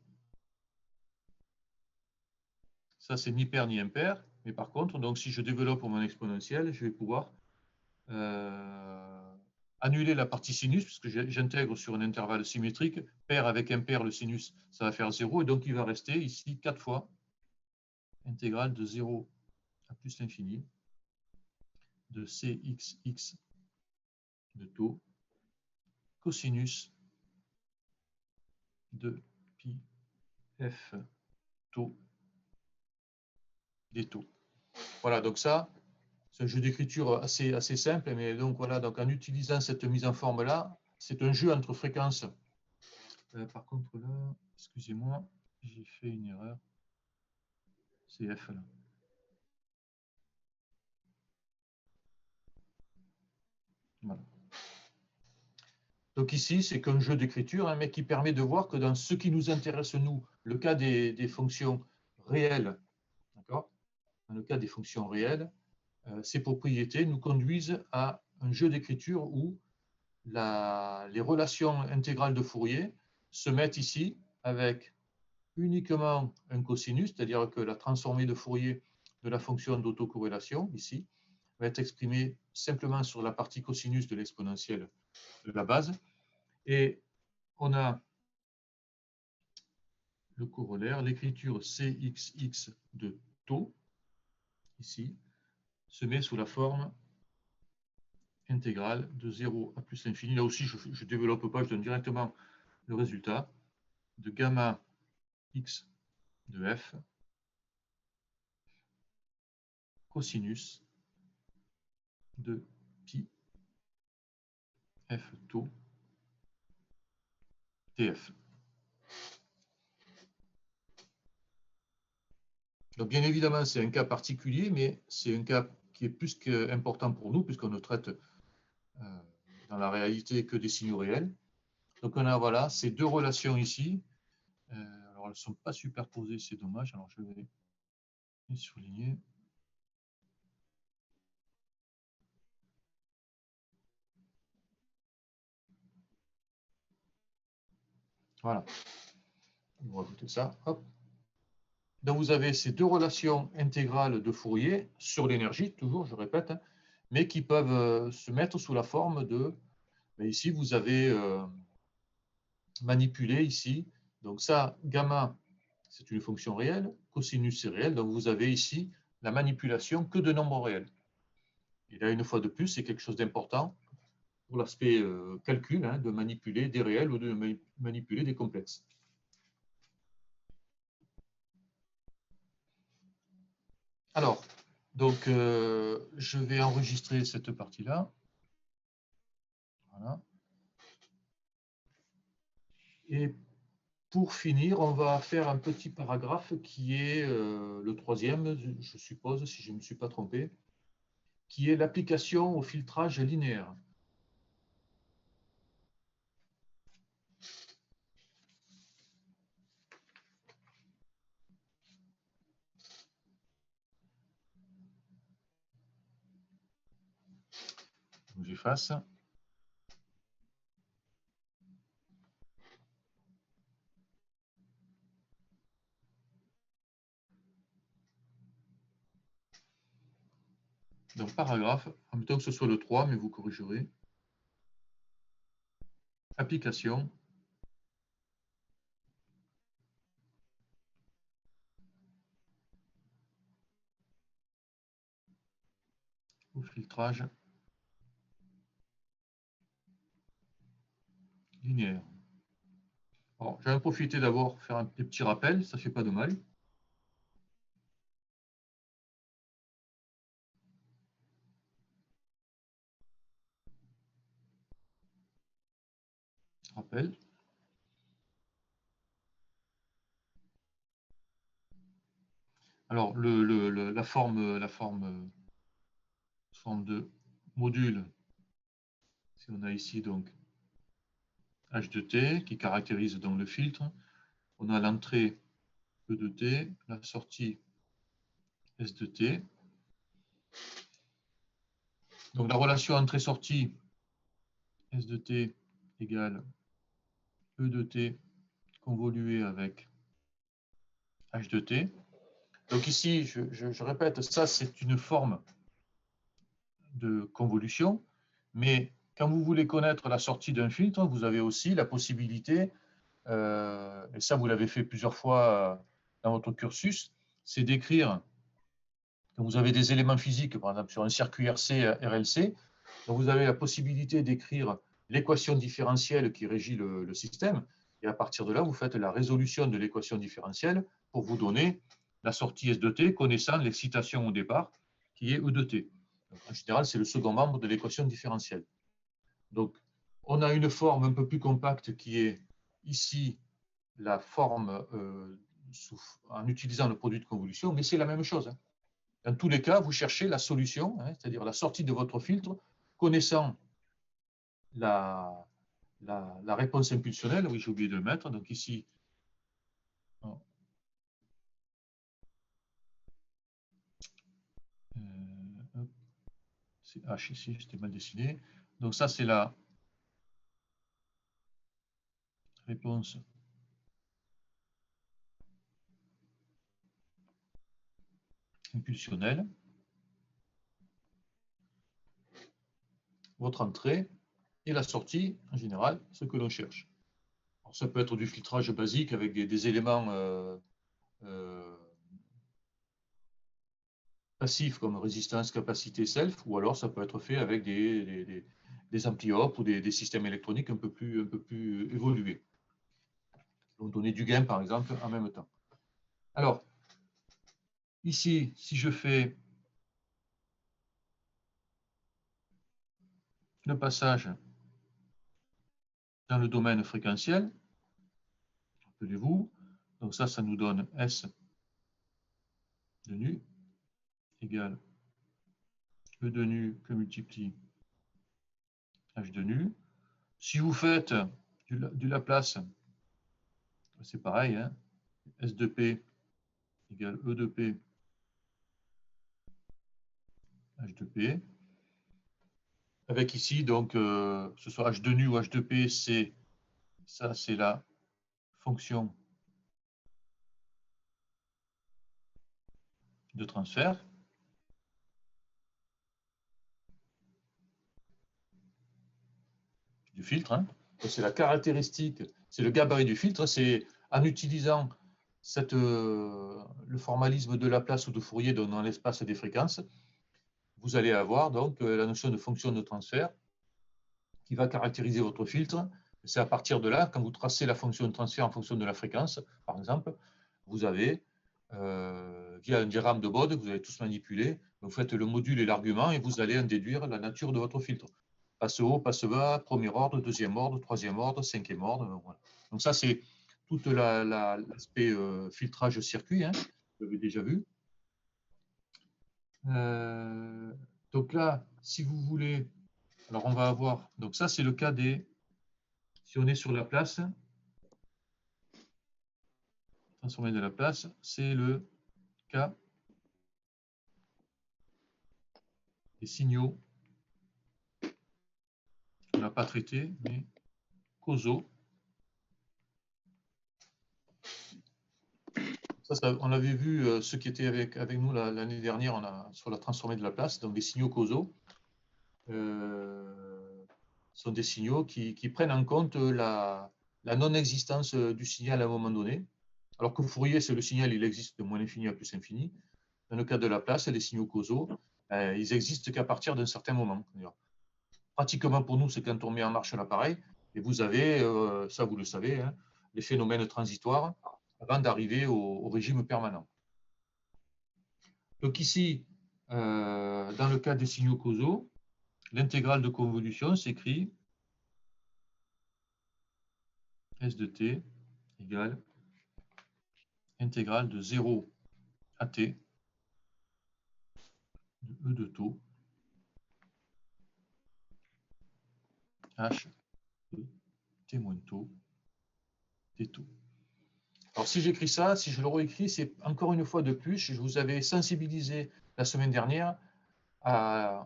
ça c'est ni pair ni impair, mais par contre, donc si je développe mon exponentielle, je vais pouvoir annuler la partie sinus, puisque j'intègre sur un intervalle symétrique, pair avec impair, le sinus, ça va faire 0, et donc il va rester ici 4 fois intégrale de 0 à plus l'infini de Cxx de taux cosinus de pi f taux des taux. Voilà, donc ça, c'est un jeu d'écriture assez simple, mais donc voilà, donc en utilisant cette mise en forme-là, c'est un jeu entre fréquences. Par contre, là, excusez-moi, j'ai fait une erreur. C'est F là. Voilà. Donc ici, c'est qu'un jeu d'écriture, hein, mais qui permet de voir que dans ce qui nous intéresse, nous, le cas des fonctions réelles, d'accord ? Dans le cas des fonctions réelles, ces propriétés nous conduisent à un jeu d'écriture où les relations intégrales de Fourier se mettent ici avec uniquement un cosinus, c'est-à-dire que la transformée de Fourier de la fonction d'autocorrélation, ici, va être exprimée simplement sur la partie cosinus de l'exponentielle de la base. Et on a le corollaire, l'écriture Cxx de taux, ici, se met sous la forme intégrale de 0 à plus l'infini. Là aussi, je ne développe pas, je donne directement le résultat de gamma x de f cosinus de pi f taux tf. Donc bien évidemment, c'est un cas particulier, mais c'est un cas qui est plus qu'important pour nous, puisqu'on ne traite dans la réalité que des signaux réels. Donc on a voilà, ces deux relations ici. Alors elles ne sont pas superposées, c'est dommage. Alors je vais les surligner. Voilà. On va rajouter ça. Hop. Donc vous avez ces deux relations intégrales de Fourier sur l'énergie, toujours, je répète, hein, mais qui peuvent se mettre sous la forme de... Ici, vous avez manipulé ici. Donc ça, gamma, c'est une fonction réelle, cosinus c'est réel, donc vous avez ici la manipulation que de nombres réels. Et là, une fois de plus, c'est quelque chose d'important pour l'aspect calcul, hein, de manipuler des réels ou de manipuler des complexes. Alors, donc, je vais enregistrer cette partie-là. Voilà. Et pour finir, on va faire un petit paragraphe qui est le troisième, je suppose, si je ne me suis pas trompé, qui est l'application au filtrage linéaire. J'efface. Donc, paragraphe, en même temps que ce soit le 3, mais vous corrigerez. Application. Au filtrage linéaire. Alors, je vais en profiter d'abord pour faire un petit rappel, ça ne fait pas de mal. Rappel. Alors, la forme de module, si on a ici donc H de T qui caractérise donc le filtre. On a l'entrée E de T, la sortie S de T. Donc la relation entrée-sortie S de T égale E de T convolué avec H de T. Donc ici, je répète, ça c'est une forme de convolution, mais quand vous voulez connaître la sortie d'un filtre, vous avez aussi la possibilité, et ça vous l'avez fait plusieurs fois dans votre cursus, c'est d'écrire, quand vous avez des éléments physiques, par exemple sur un circuit RC, RLC, donc vous avez la possibilité d'écrire l'équation différentielle qui régit le système, et à partir de là, vous faites la résolution de l'équation différentielle pour vous donner la sortie S de T connaissant l'excitation au départ, qui est E de T. Donc, en général, c'est le second membre de l'équation différentielle. Donc, on a une forme un peu plus compacte qui est ici la forme en utilisant le produit de convolution, mais c'est la même chose. Dans tous les cas, vous cherchez la solution, c'est-à-dire la sortie de votre filtre, connaissant la réponse impulsionnelle. Oui, j'ai oublié de le mettre. Donc ici, c'est H ici, c'était mal dessiné. Donc ça, c'est la réponse impulsionnelle. Votre entrée et la sortie, en général, ce que l'on cherche. Alors, ça peut être du filtrage basique avec des éléments passifs comme résistance, capacité, self, ou alors ça peut être fait avec des ampli-op ou des systèmes électroniques un peu plus évolués. Donc donner du gain, par exemple, en même temps. Alors, ici, si je fais le passage dans le domaine fréquentiel, rappelez-vous, donc ça nous donne S de nu égale E de nu que multiplie H de nu. Si vous faites du Laplace, c'est pareil, hein, S de P égale E de P H de P. Avec ici, donc, ce soit H de nu ou H de P, ça c'est la fonction de transfert. Du filtre. Hein. C'est la caractéristique, c'est le gabarit du filtre, c'est en utilisant le formalisme de Laplace ou de Fourier dans l'espace des fréquences, vous allez avoir donc la notion de fonction de transfert qui va caractériser votre filtre. C'est à partir de là, quand vous tracez la fonction de transfert en fonction de la fréquence, par exemple, vous avez, via un diagramme de Bode que vous allez tous manipuler, vous faites le module et l'argument et vous allez en déduire la nature de votre filtre. passe haut, passe bas, premier ordre, deuxième ordre, troisième ordre, cinquième ordre. Voilà. Donc ça, c'est tout l'aspect filtrage circuit, hein, vous l'avez déjà vu. Donc là, si vous voulez, alors on va avoir, donc ça c'est le cas des, si on est sur la place, transformer de la place, c'est le cas des signaux qu'on n'a pas traités, mais causaux. Ça, on avait vu ceux qui étaient avec nous l'année dernière sur la transformée de la place, donc des signaux causaux. Sont des signaux qui prennent en compte la non-existence du signal à un moment donné. Alors que Fourier, c'est le signal, il existe de moins l'infini à plus infini. Dans le cas de la place, les signaux causaux, ils existent qu'à partir d'un certain moment. Pratiquement pour nous, c'est quand on met en marche l'appareil, et vous avez, ça vous le savez, hein, les phénomènes transitoires avant d'arriver au régime permanent. Donc ici, dans le cas des signaux causaux, l'intégrale de convolution s'écrit S de t égale intégrale de 0 à t de E de taux H de t moins taux t taux. Alors si j'écris ça, si je le réécris, c'est encore une fois de plus, je vous avais sensibilisé la semaine dernière à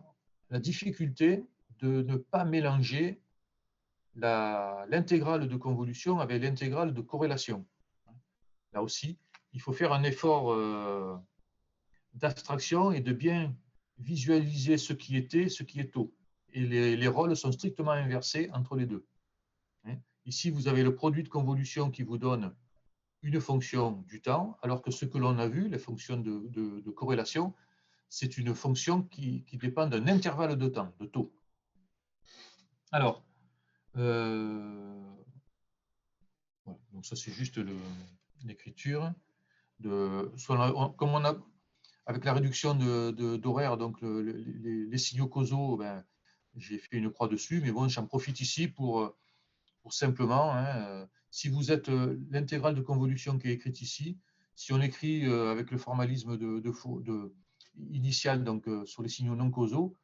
la difficulté de ne pas mélanger l'intégrale de convolution avec l'intégrale de corrélation. Là aussi, il faut faire un effort d'abstraction et de bien visualiser ce qui était, ce qui est taux. Et les rôles sont strictement inversés entre les deux. Ici, vous avez le produit de convolution qui vous donne une fonction du temps, alors que ce que l'on a vu, les fonctions de corrélation, c'est une fonction qui dépend d'un intervalle de temps, de taux. Alors, voilà, donc ça c'est juste l'écriture. Comme on a, avec la réduction d'horaire, donc les signaux causaux, ben, j'ai fait une croix dessus, mais bon, j'en profite ici pour simplement, hein, si vous êtes l'intégrale de convolution qui est écrite ici, si on écrit avec le formalisme initial, donc sur les signaux non causaux,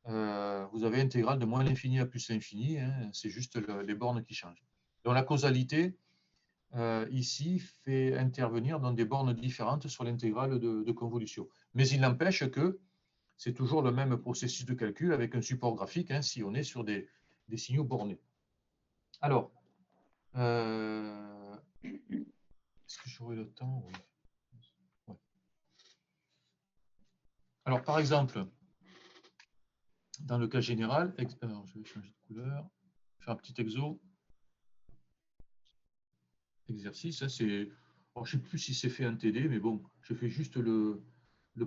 vous avez intégrale de moins l'infini à plus l'infini, hein, c'est juste les bornes qui changent. Donc la causalité, ici, fait intervenir dans des bornes différentes sur l'intégrale de convolution. Mais il n'empêche que c'est toujours le même processus de calcul avec un support graphique, hein, si on est sur des signaux bornés. Alors, est-ce que j'aurai le temps? Oui. Ouais. Alors, par exemple, dans le cas général, alors, je vais changer de couleur, faire un petit exercice. Hein, je ne sais plus si c'est fait en TD, mais bon, je fais juste le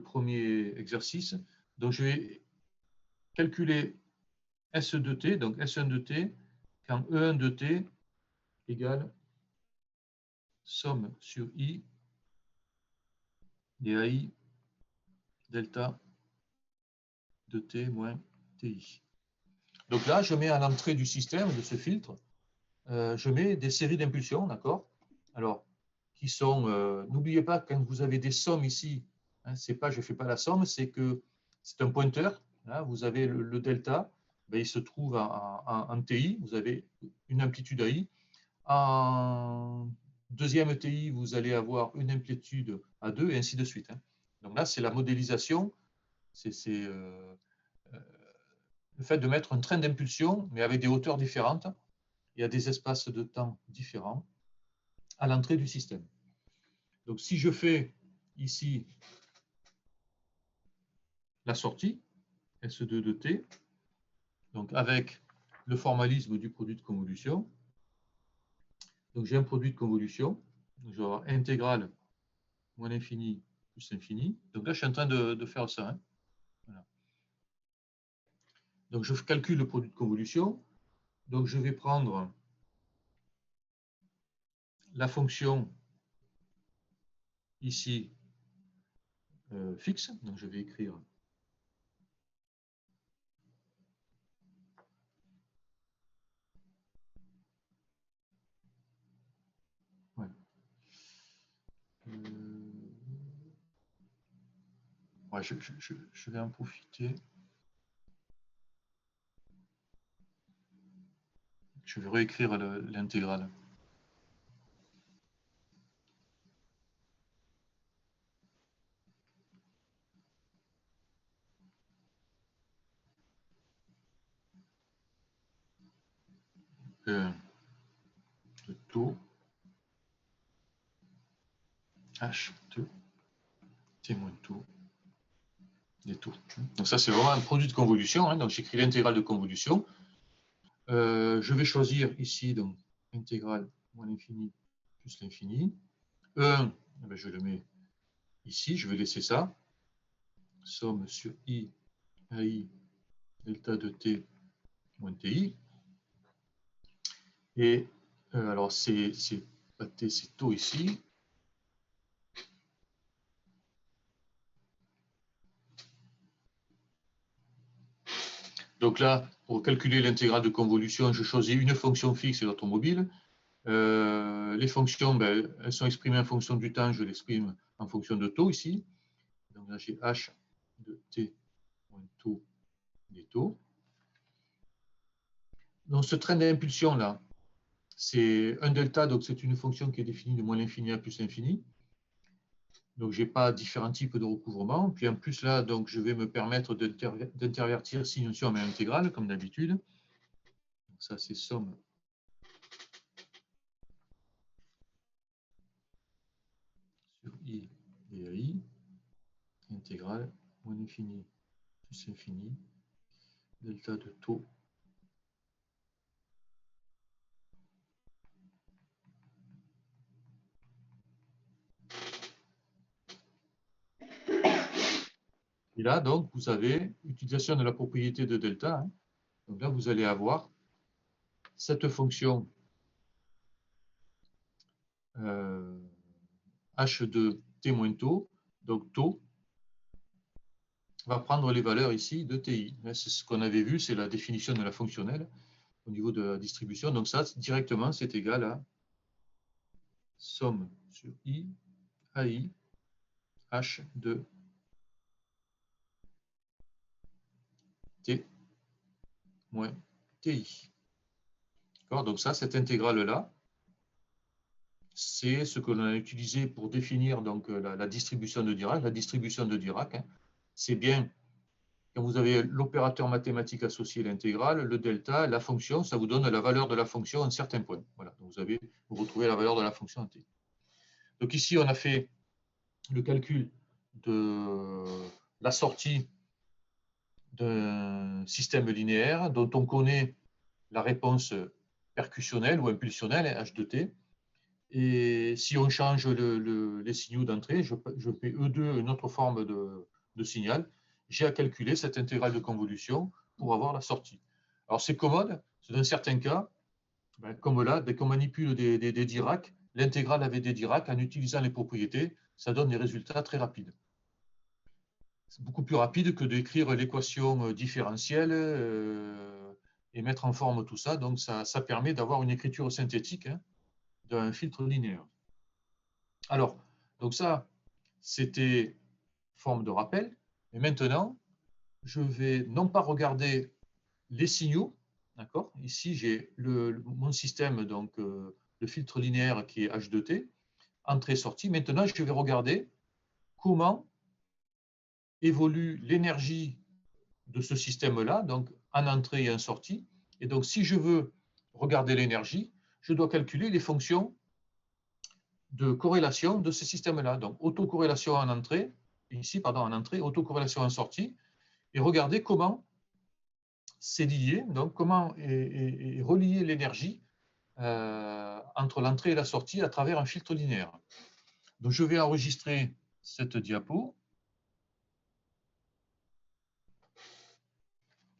premier exercice. Donc, je vais calculer S de t, donc S1 de t, quand E1 de t égale somme sur I des AI delta de t moins ti. Donc là, je mets à l'entrée du système, de ce filtre, je mets des séries d'impulsions, d'accord? Alors, qui sont, n'oubliez pas, quand vous avez des sommes ici, hein, c'est pas, je ne fais pas la somme, c'est que c'est un pointeur. Là, vous avez le delta, ben, il se trouve en TI, vous avez une amplitude AI. En deuxième TI, vous allez avoir une amplitude A2 et ainsi de suite. Hein. Donc là, c'est la modélisation, c'est le fait de mettre un train d'impulsion, mais avec des hauteurs différentes et à des espaces de temps différents à l'entrée du système. Donc si je fais ici la sortie, S2 de t, donc avec le formalisme du produit de convolution, donc j'ai un produit de convolution, donc je vais avoir intégrale moins l'infini plus l'infini. Donc là, je suis en train de faire ça. Hein. Voilà. Donc je calcule le produit de convolution. Donc je vais prendre la fonction ici fixe. Donc je vais écrire Ouais, je vais en profiter. Je vais réécrire l'intégrale. De taux H de T moins taux des taux. Donc ça, c'est vraiment un produit de convolution. Hein. Donc j'écris l'intégrale de convolution. Je vais choisir ici donc intégrale moins l'infini plus l'infini. Je le mets ici, je vais laisser ça. Somme sur I, AI, delta de T moins TI. Et alors, c'est pas T, c'est taux ici. Donc là, pour calculer l'intégrale de convolution, je choisis une fonction fixe et l'autre mobile. Les fonctions, ben, elles sont exprimées en fonction du temps, je l'exprime en fonction de taux ici. Donc là, j'ai H de T moins taux des taux. Donc ce train d'impulsion là, c'est un delta, donc c'est une fonction qui est définie de moins l'infini à plus l'infini. Donc je n'ai pas différents types de recouvrement. Puis en plus là, donc je vais me permettre d'intervertir si une somme est intégrale, comme d'habitude. Ça, c'est somme sur I et AI, intégrale, moins l'infini plus infini, delta de taux. Et là, donc, vous avez utilisation de la propriété de delta. Hein. Donc là, vous allez avoir cette fonction H de T moins taux, donc taux, va prendre les valeurs ici de TI. C'est ce qu'on avait vu, c'est la définition de la fonctionnelle au niveau de la distribution. Donc ça, directement, c'est égal à somme sur I, AI, H de T moins TI. Donc ça, cette intégrale-là, c'est ce que l'on a utilisé pour définir donc, la distribution de Dirac. La distribution de Dirac, hein, c'est bien quand vous avez l'opérateur mathématique associé à l'intégrale, le delta, la fonction, ça vous donne la valeur de la fonction à un certain point. Voilà, donc vous retrouvez la valeur de la fonction en t. Donc ici, on a fait le calcul de la sortie d'un système linéaire dont on connaît la réponse percussionnelle ou impulsionnelle, H de t. Et si on change les signaux d'entrée, je fais E2 une autre forme de signal, j'ai à calculer cette intégrale de convolution pour avoir la sortie. Alors c'est commode, c'est dans certains cas, comme là, dès qu'on manipule des Dirac, l'intégrale avec des Dirac, en utilisant les propriétés, ça donne des résultats très rapides. C'est beaucoup plus rapide que d'écrire l'équation différentielle et mettre en forme tout ça. Donc ça permet d'avoir une écriture synthétique hein, d'un filtre linéaire. Alors, donc ça, c'était forme de rappel. Et maintenant, je vais non pas regarder les signaux, d'accord. Ici, j'ai mon système, donc le filtre linéaire qui est H2T, entrée-sortie. Maintenant, je vais regarder comment évolue l'énergie de ce système-là, donc en entrée et en sortie. Et donc, si je veux regarder l'énergie, je dois calculer les fonctions de corrélation de ce système-là. Donc, autocorrélation en entrée, ici, pardon, en entrée, autocorrélation en sortie, et regarder comment c'est lié, donc comment est reliée l'énergie entre l'entrée et la sortie à travers un filtre linéaire. Donc, je vais enregistrer cette diapo.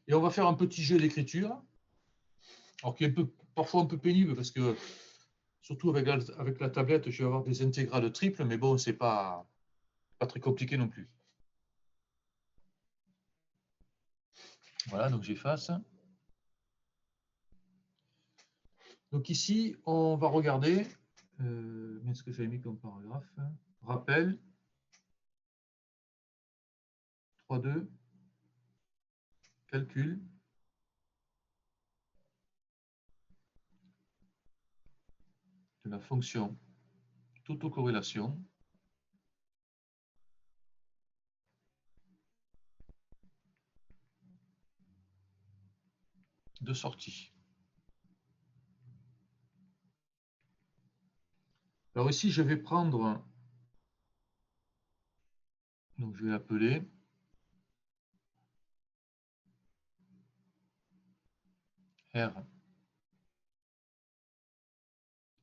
Et on va faire un petit jeu d'écriture, alors qui est parfois un peu pénible parce que, surtout avec la tablette, je vais avoir des intégrales triples, mais bon, c'est pas très compliqué non plus. Voilà, donc j'efface. Donc ici, on va regarder, ce que j'avais mis comme paragraphe, rappel, 3,2, calcul de la fonction d'autocorrélation de sortie. Alors ici, je vais prendre, donc je vais l'appeler R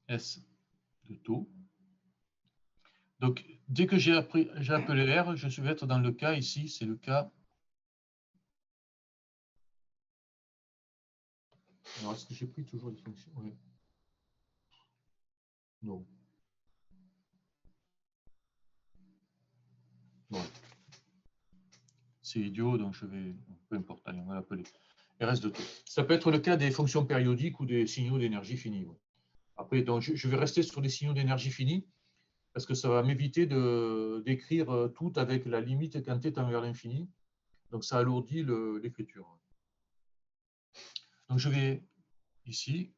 S de taux. Donc, dès que j'ai appelé R, je vais être dans le cas ici, c'est le cas. Alors, est-ce que j'ai pris toujours les fonctions? Oui. Non. Bon. C'est idiot, donc je vais, peu importe, allez, on va l'appeler RS de taux. Ça peut être le cas des fonctions périodiques ou des signaux d'énergie finie. Ouais. Après, donc, je vais rester sur les signaux d'énergie finie parce que ça va m'éviter d'écrire tout avec la limite quand t tend vers l'infini. Donc, ça alourdit l'écriture. Donc, je vais ici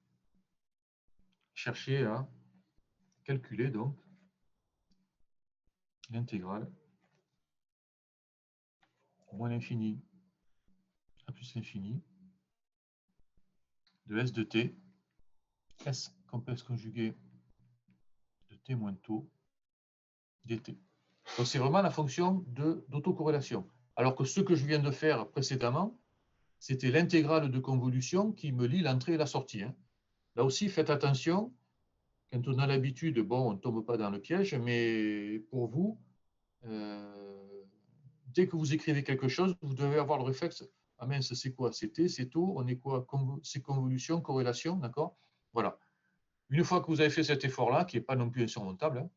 chercher à calculer donc l'intégrale moins l'infini à plus l'infini de S de t, S complexe conjugué de t moins taux dt. Donc c'est vraiment la fonction d'autocorrélation. Alors que ce que je viens de faire précédemment, c'était l'intégrale de convolution qui me lie l'entrée et la sortie. Là aussi, faites attention, quand on a l'habitude, bon, on ne tombe pas dans le piège, mais pour vous, dès que vous écrivez quelque chose, vous devez avoir le réflexe. Ah mince, c'est quoi? C'est T, c'est taux, on est quoi? C'est convolution, corrélation, d'accord? Voilà. Une fois que vous avez fait cet effort-là, qui n'est pas non plus insurmontable,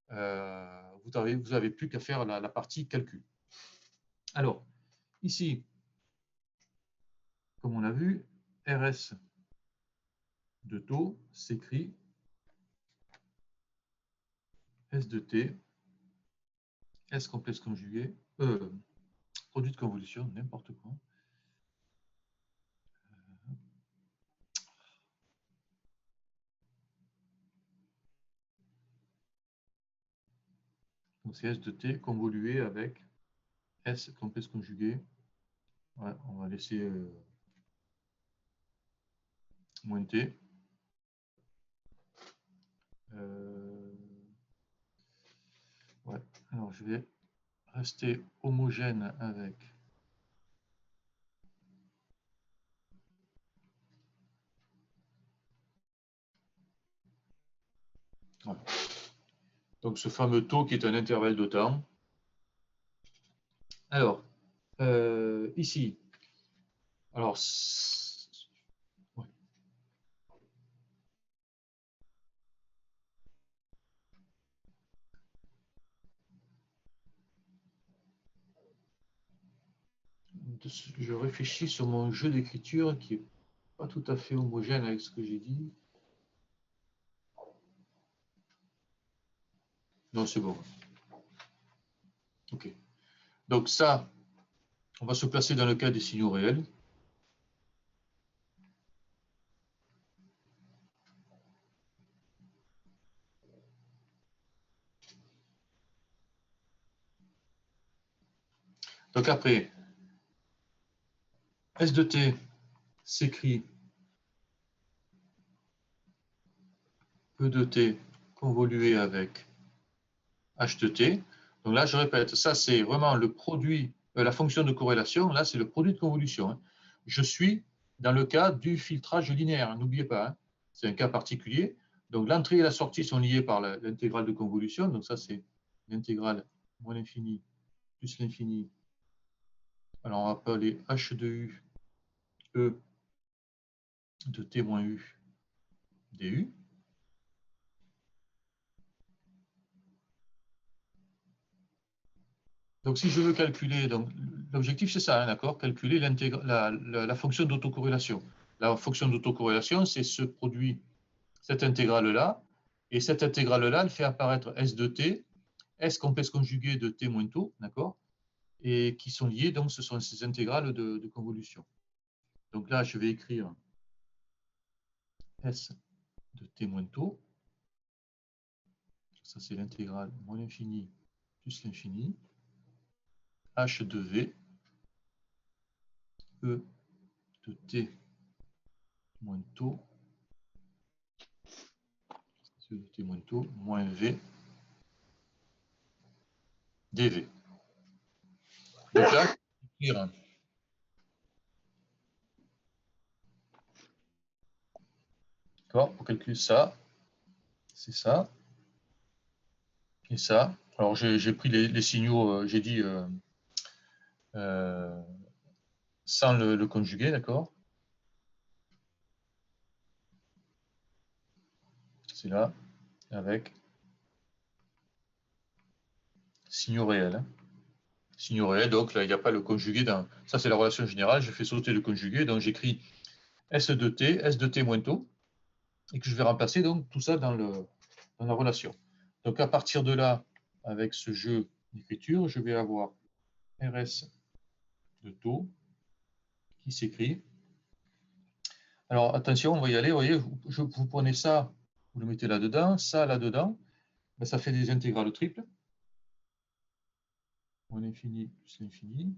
vous n'avez plus qu'à faire la partie calcul. Alors, ici, comme on a vu, RS de taux s'écrit S de T, S complexe conjugué, produit de convolution, n'importe quoi. Donc c'est S de T convolué avec S complexe conjugué. Ouais, on va laisser moins T. Ouais, alors je vais rester homogène avec voilà. Donc ce fameux taux qui est un intervalle de temps. Alors, ici, alors, ouais. Je réfléchis sur mon jeu d'écriture qui n'est pas tout à fait homogène avec ce que j'ai dit. Non, c'est bon. OK. Donc ça, on va se placer dans le cas des signaux réels. Donc après, S de t s'écrit E de t convolué avec H de t. Donc là, je répète, ça c'est vraiment le produit, la fonction de corrélation, là c'est le produit de convolution. Je suis dans le cas du filtrage linéaire, n'oubliez pas, c'est un cas particulier. Donc l'entrée et la sortie sont liées par l'intégrale de convolution, donc ça c'est l'intégrale moins l'infini plus l'infini. Alors on va appeler H de U, E de t moins U du. Donc si je veux calculer, donc l'objectif c'est ça, d'accord, calculer la fonction d'autocorrélation. La fonction d'autocorrélation, c'est ce produit, cette intégrale-là, et cette intégrale-là, elle fait apparaître S de t, S complexe conjugué de t moins taux, d'accord, et qui sont liées, donc ce sont ces intégrales de convolution. Donc là, je vais écrire S de t moins tau. Ça, c'est l'intégrale moins l'infini plus l'infini. H de V, E de t moins tau, de t moins tau, moins V dV. Donc là, je vais écrire pour calculer ça, c'est ça, et ça. Alors j'ai pris les signaux, j'ai dit sans le conjugué, d'accord? C'est là, avec signaux réels. Signaux réels, donc là, il n'y a pas le conjugué dans. Ça, c'est la relation générale. Je fais sauter le conjugué, donc j'écris S de t moins tau, et que je vais remplacer donc tout ça dans la relation. Donc à partir de là, avec ce jeu d'écriture, je vais avoir RS de tau qui s'écrit. Alors attention, on va y aller. Vous voyez, vous prenez ça, vous le mettez là-dedans, ça là-dedans, ben, ça fait des intégrales triples. Moins l'infini plus l'infini.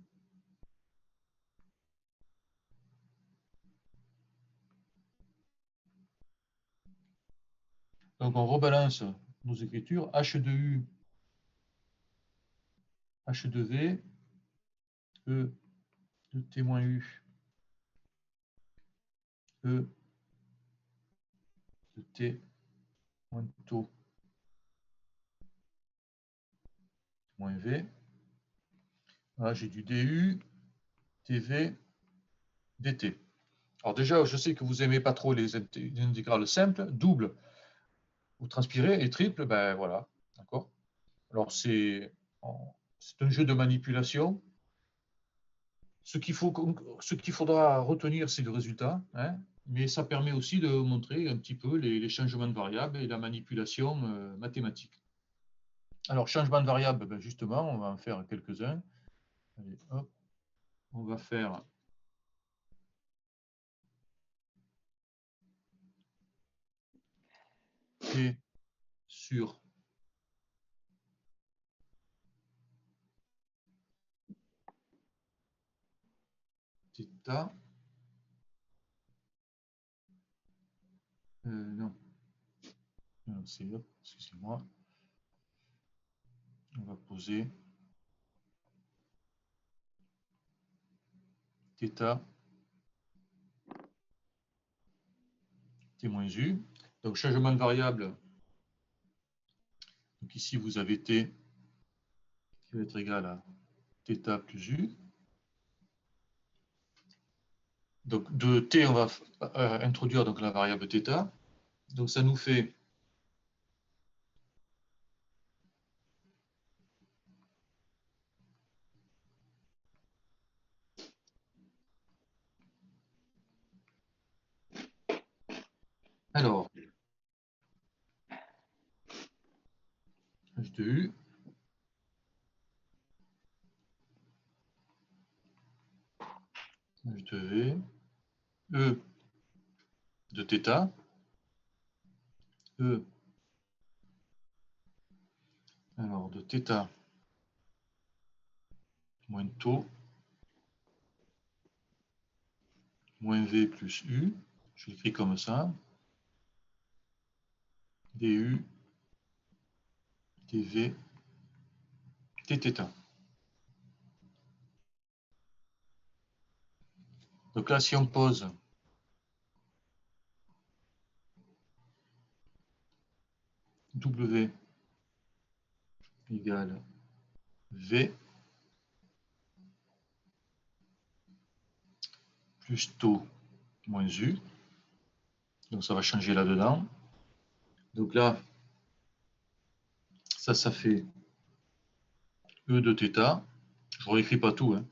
Donc on rebalance nos écritures. H de U, H de V, E de T moins U, E de T moins tau moins V. Là, j'ai du DU, TV, DT. Alors déjà, je sais que vous n'aimez pas trop les intégrales simples, double ou transpiré, et triple, ben voilà, d'accord. Alors c'est un jeu de manipulation. Ce qu'il faudra retenir, c'est le résultat, hein, mais ça permet aussi de montrer un petit peu les changements de variables et la manipulation mathématique. Alors, changement de variable, ben justement, on va en faire quelques-uns. Allez, hop, on va faire T sur θ. Non, c'est hop, excusez-moi. On va poser θ t moins u. Donc, changement de variable. Donc, ici, vous avez t qui va être égal à θ plus u. Donc, de t, on va introduire donc, la variable θ. Donc, ça nous fait alors h de u h de v, e de θ, e alors de θ moins tau moins v plus u, je l'écris comme ça, du dv dθ. Donc là, si on pose w égale v plus tau moins u, donc ça va changer là-dedans. Donc là, ça fait e de θ. Je ne réécris pas tout, hein.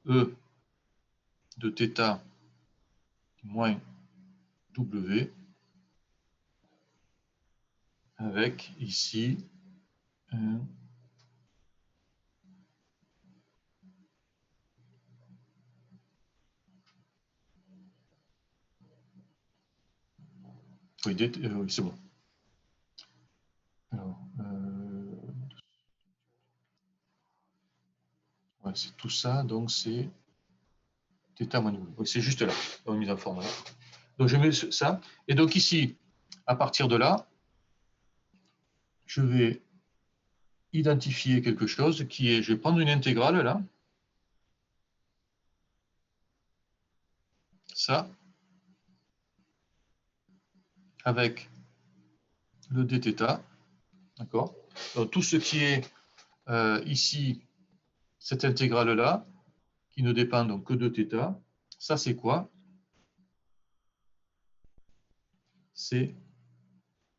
E de θ moins w avec ici un Oui, oui, c'est bon. Alors, ouais, c'est tout ça, donc c'est θ moins W. Oui, c'est juste là, dans la mise en forme. Là. Donc je mets ça. Et donc ici, à partir de là, je vais identifier quelque chose qui est, je vais prendre une intégrale là, ça, avec le dθ, d'accord. Donc tout ce qui est ici, cette intégrale là, qui ne dépend donc que de θ, ça c'est quoi? C'est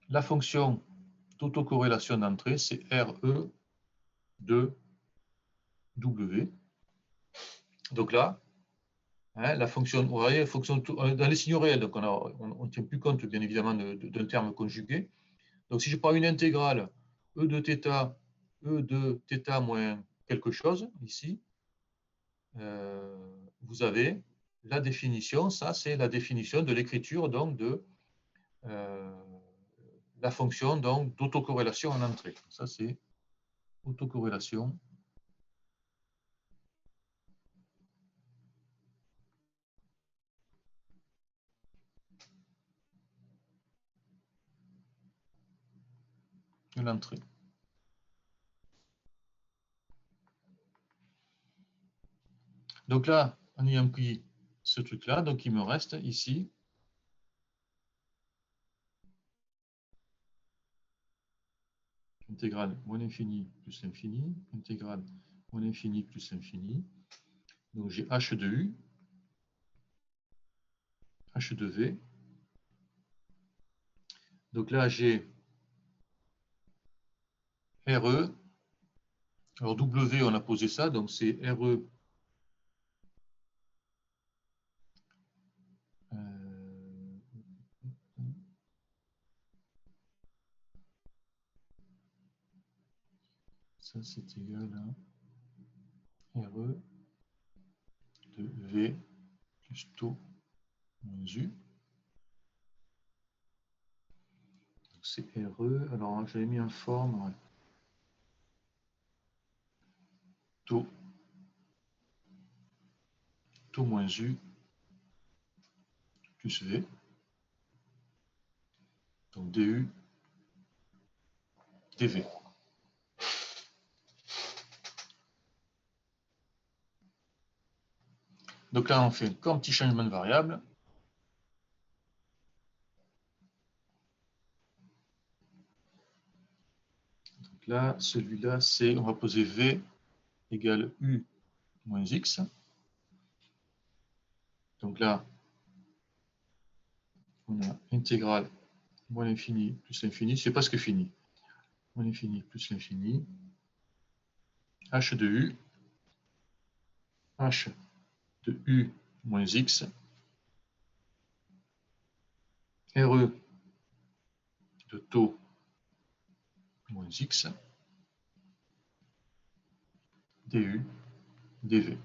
la fonction d'autocorrélation d'entrée, c'est RE de W. Donc là, hein, la fonction, vous voyez, la fonction dans les signaux réels, donc on ne tient plus compte bien évidemment d'un terme conjugué. Donc si je prends une intégrale E de θ moins quelque chose, ici, vous avez la définition, ça c'est la définition de l'écriture donc de la fonction donc d'autocorrélation en entrée. Ça c'est autocorrélation de l'entrée. Donc là, en ayant pris ce truc-là, donc il me reste ici intégrale moins l'infini plus l'infini, intégrale moins l'infini plus l'infini. Donc j'ai h de u, h de v. Donc là j'ai RE. Alors W, on a posé ça, donc c'est RE. Ça c'est égal à RE de V plus taux moins U. C'est RE. Alors j'avais mis en forme ouais. Taux moins U plus V. Donc DU dV. Donc là on fait comme petit changement de variable. Donc là, celui-là, c'est, on va poser V égale U moins X. Donc là, on a intégrale moins l'infini plus l'infini, c'est presque fini. Moins l'infini plus l'infini. H de U. H de U moins X. RE de taux moins X. DU dV.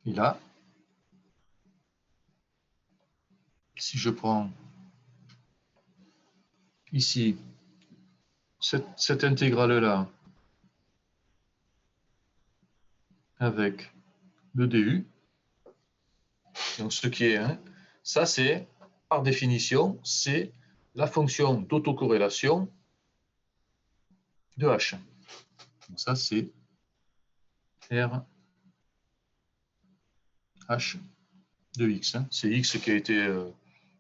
Et là, si je prends ici cette intégrale-là avec le DU, donc ce qui est, hein, ça c'est, par définition, c'est la fonction d'autocorrélation de H. Donc ça c'est R H de X. Hein. C'est X qui a été...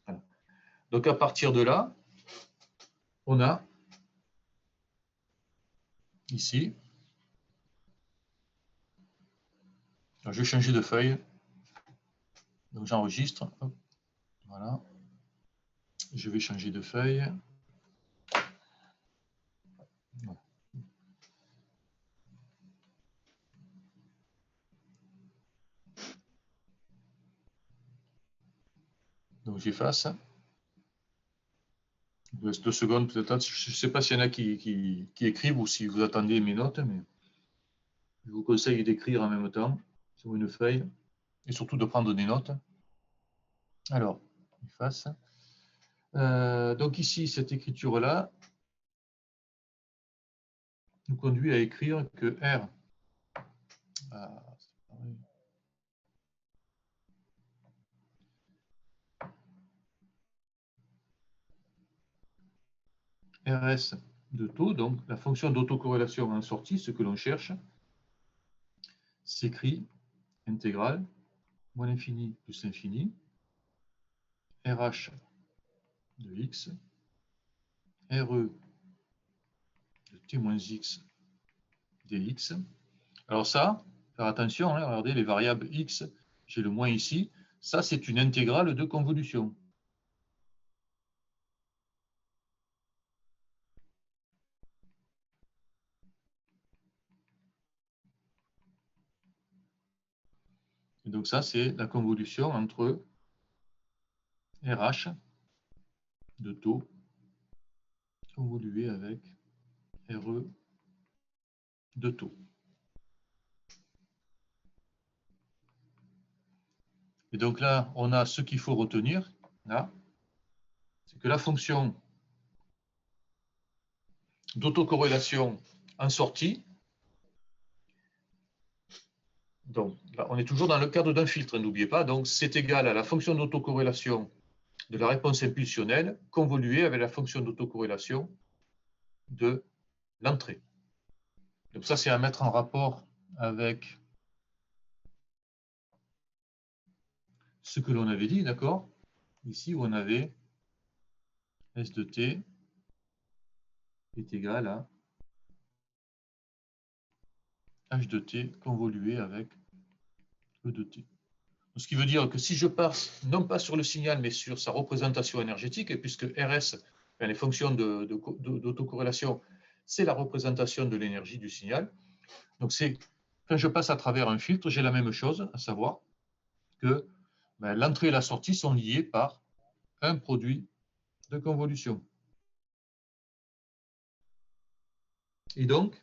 voilà. Donc à partir de là, on a ici... Alors, je vais changer de feuille. Donc j'enregistre. Voilà. Je vais changer de feuille. Voilà. Donc j'efface. Il vous reste 2 secondes peut-être. Je ne sais pas s'il y en a qui écrivent ou si vous attendez mes notes, mais je vous conseille d'écrire en même temps sur une feuille et surtout de prendre des notes. Alors, efface. Donc ici, cette écriture-là nous conduit à écrire que R, RS de taux, donc la fonction d'autocorrélation en sortie, ce que l'on cherche, s'écrit intégrale, moins l'infini plus l'infini, RH de x, RE de t moins x dx. Alors ça, faire attention, hein, regardez les variables x, j'ai le moins ici, ça c'est une intégrale de convolution. Et donc ça c'est la convolution entre RH de taux convolué avec RE de taux. Et donc là, on a ce qu'il faut retenir, là, c'est que la fonction d'autocorrélation en sortie, donc là, on est toujours dans le cadre d'un filtre, n'oubliez pas, donc c'est égal à la fonction d'autocorrélation de la réponse impulsionnelle convoluée avec la fonction d'autocorrélation de l'entrée. Donc ça, c'est à mettre en rapport avec ce que l'on avait dit, d'accord? Ici, où on avait S de t est égal à H de t convolué avec E de t. Ce qui veut dire que si je passe non pas sur le signal, mais sur sa représentation énergétique, et puisque RS, les fonctions d'autocorrélation, c'est la représentation de l'énergie du signal. Donc quand je passe à travers un filtre, j'ai la même chose, à savoir que l'entrée et la sortie sont liées par un produit de convolution. Et donc,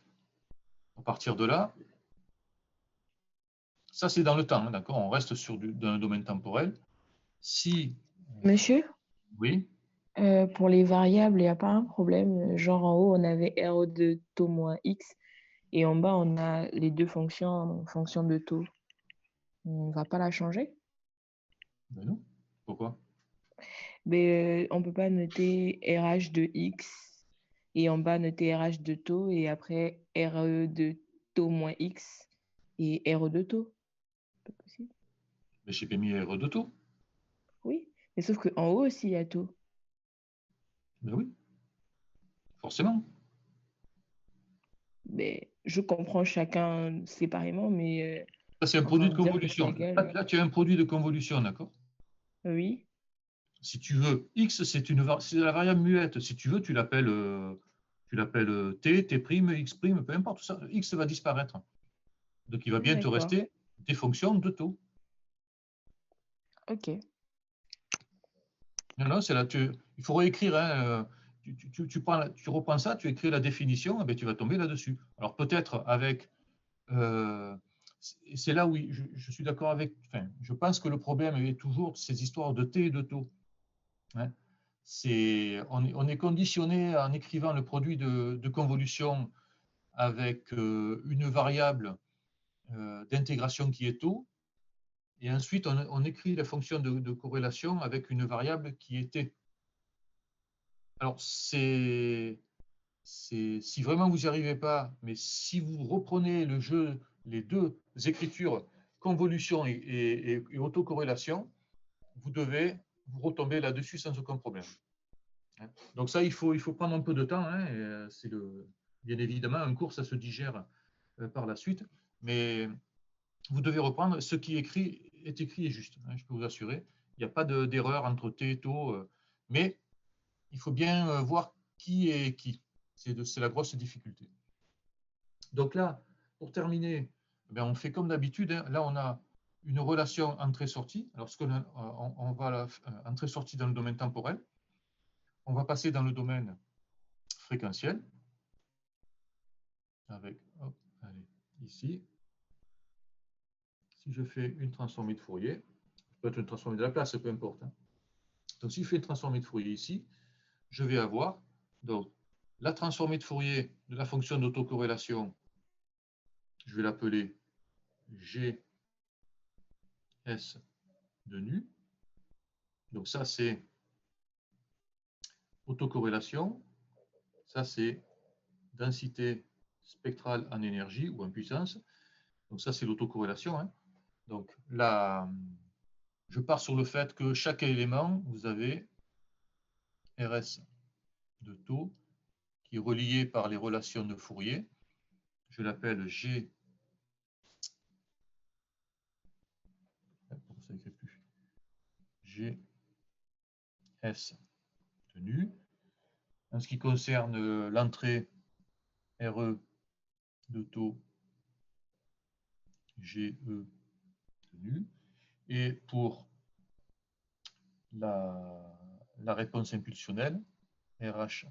à partir de là, ça c'est dans le temps, hein, d'accord? On reste dans un domaine temporel. Si... Monsieur, Oui. pour les variables, il n'y a pas un problème. Genre en haut, on avait RO de taux moins X et en bas, on a les deux fonctions en fonction de taux. On ne va pas la changer? Ben non. Pourquoi? Mais on ne peut pas noter RH de X et en bas noter RH de taux et après RE de taux moins X et RE de taux. C'est pas possible. Mais j'ai pas mis RE de taux. Oui, mais sauf qu'en haut aussi, il y a taux. Ben oui, forcément. Mais je comprends chacun séparément, mais Ça, c'est un produit enfin, de dire que c'est convolution. égal. Là, tu as un produit de convolution, d'accord? Oui, Si tu veux, X, c'est la variable muette. Si tu veux, tu l'appelles T, T', X', peu importe. Ça, X va disparaître. Donc, il va bien te d'accord. rester des fonctions de taux. Ok. Non, non, c'est là. Il faut réécrire. Hein, tu reprends ça, tu écris la définition, et bien, tu vas tomber là-dessus. Alors, peut-être avec... c'est là où je suis d'accord avec... Enfin, je pense que le problème est toujours ces histoires de T et de taux. Hein. On est conditionné en écrivant le produit de convolution avec une variable d'intégration qui est taux, et ensuite on écrit la fonction de corrélation avec une variable qui est t. Alors, si vraiment vous n'y arrivez pas, mais si vous reprenez le jeu, les deux écritures, convolution et autocorrélation, vous devez vous retomber là-dessus sans aucun problème. Donc ça, il faut prendre un peu de temps. Hein, bien évidemment, un cours, ça se digère par la suite. Mais vous devez reprendre ce qui est écrit et juste. Hein, je peux vous assurer. Il n'y a pas d'erreur entre T et taux. Mais il faut bien voir qui est qui. C'est la grosse difficulté. Donc là, pour terminer, on fait comme d'habitude. Hein. Là, on a une relation entrée-sortie. Alors, on va entrée-sortie dans le domaine temporel. On va passer dans le domaine fréquentiel. Avec, hop, allez, ici. Si je fais une transformée de Fourier, peut être une transformée de Laplace, peu importe. Hein. Donc, si je fais une transformée de Fourier ici, je vais avoir donc, la transformée de Fourier de la fonction d'autocorrélation, je vais l'appeler GS de nu. Donc ça, c'est autocorrélation. Ça, c'est densité spectrale en énergie ou en puissance. Donc ça, c'est l'autocorrélation. Hein. Donc là, je pars sur le fait que chaque élément, vous avez RS de taux qui est relié par les relations de Fourier. Je l'appelle G. Pourquoi ça n'écrit plus? GS de nu. En ce qui concerne l'entrée RE de taux, GE de nu. Et pour la réponse impulsionnelle, RH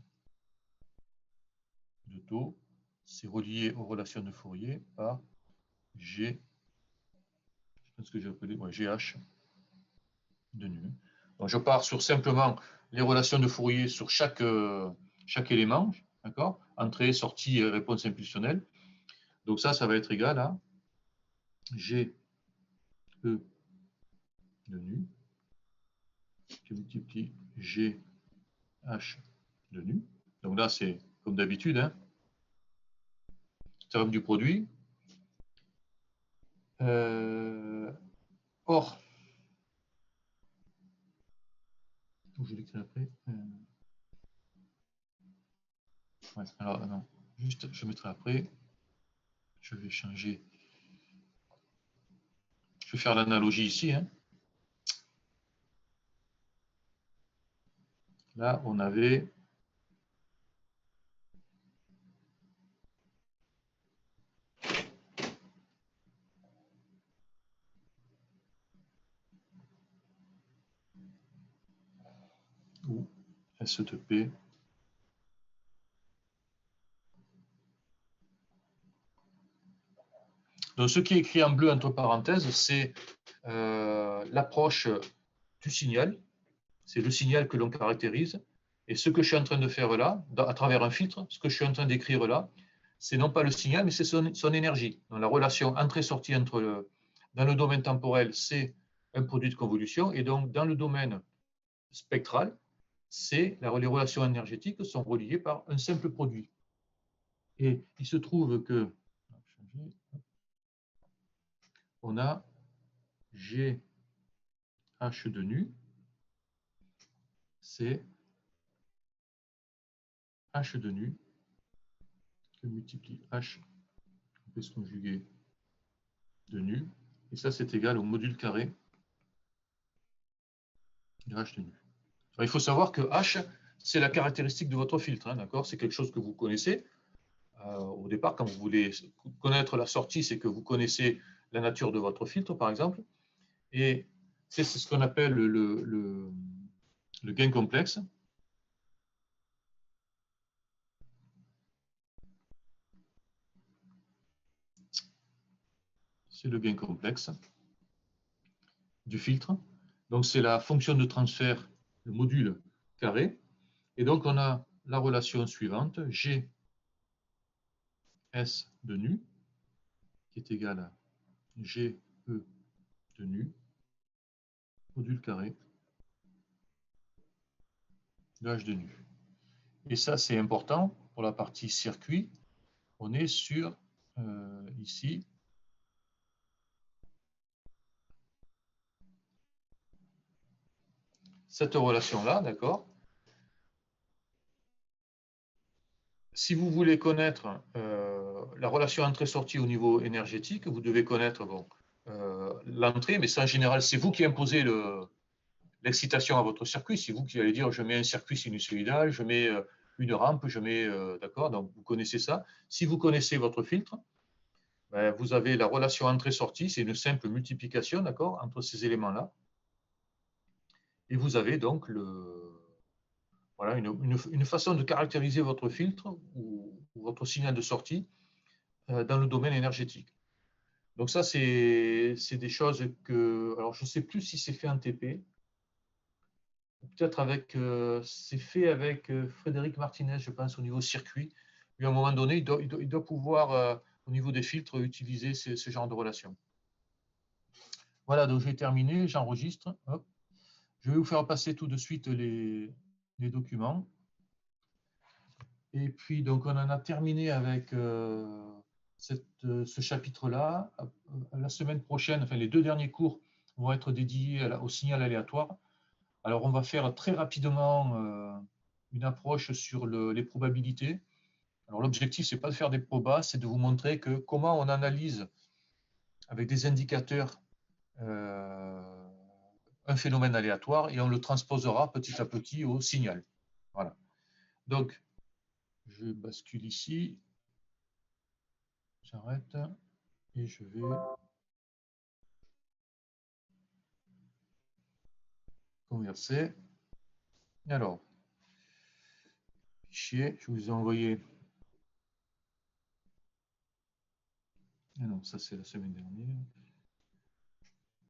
de taux, c'est relié aux relations de Fourier par G, je pense que j'ai appelé GH de nu. Donc je pars sur simplement les relations de Fourier sur chaque élément, d'accord? Entrée, sortie, réponse impulsionnelle. Donc ça va être égal à GE de nu qui multiplie GH de nu. Donc là, c'est comme d'habitude, hein, théorème du produit. Or, je l'écris après. Ouais, alors non, juste je mettrai après. Je vais changer. Je vais faire l'analogie ici. Hein. Là, on avait ou S de P. Donc, ce qui est écrit en bleu entre parenthèses, c'est l'approche du signal. C'est le signal que l'on caractérise. Et ce que je suis en train de faire là, à travers un filtre, ce que je suis en train d'écrire là, c'est non pas le signal, mais c'est son énergie. Donc, la relation entrée-sortie dans le domaine temporel, c'est un produit de convolution. Et donc, dans le domaine spectral, les relations énergétiques sont reliées par un simple produit. Et il se trouve que on a GH de nu, c'est H de nu que multiplie H conjugué de nu, et ça c'est égal au module carré de H de nu. Alors, il faut savoir que H, c'est la caractéristique de votre filtre, hein, d'accord? C'est quelque chose que vous connaissez. Au départ, quand vous voulez connaître la sortie, c'est que vous connaissez la nature de votre filtre, par exemple. Et c'est ce qu'on appelle le gain complexe. C'est le gain complexe du filtre. Donc, c'est la fonction de transfert, le module carré. Et donc, on a la relation suivante, G S de nu, qui est égal à GE de nu, module carré de H de nu. Et ça, c'est important pour la partie circuit. On est sur, ici, cette relation-là, d'accord? Si vous voulez connaître la relation entrée-sortie au niveau énergétique, vous devez connaître l'entrée, mais ça, en général, c'est vous qui imposez l'excitation à votre circuit. C'est vous qui allez dire, je mets un circuit sinusoïdal, je mets une rampe, je mets, d'accord, donc vous connaissez ça. Si vous connaissez votre filtre, ben, vous avez la relation entrée-sortie, c'est une simple multiplication, d'accord, entre ces éléments-là. Et vous avez donc voilà, une façon de caractériser votre filtre ou votre signal de sortie dans le domaine énergétique. Donc ça, c'est des choses que... Alors, je ne sais plus si c'est fait en TP. Peut-être avec... c'est fait avec Frédéric Martinez, je pense, au niveau circuit. Lui, à un moment donné, il doit pouvoir, au niveau des filtres, utiliser ce genre de relation. Voilà, donc j'ai terminé, j'enregistre. Hop. Je vais vous faire passer tout de suite les documents. Et puis, donc, on en a terminé avec ce chapitre-là. La semaine prochaine, enfin, les 2 derniers cours vont être dédiés au signal aléatoire. Alors, on va faire très rapidement une approche sur les probabilités. Alors, l'objectif, ce n'est pas de faire des probas, c'est de vous montrer comment on analyse avec des indicateurs un phénomène aléatoire et on le transposera petit à petit au signal. Voilà. Donc, je bascule ici. J'arrête et je vais converser. Alors, fichier, je vous ai envoyé. Ah non, ça c'est la semaine dernière.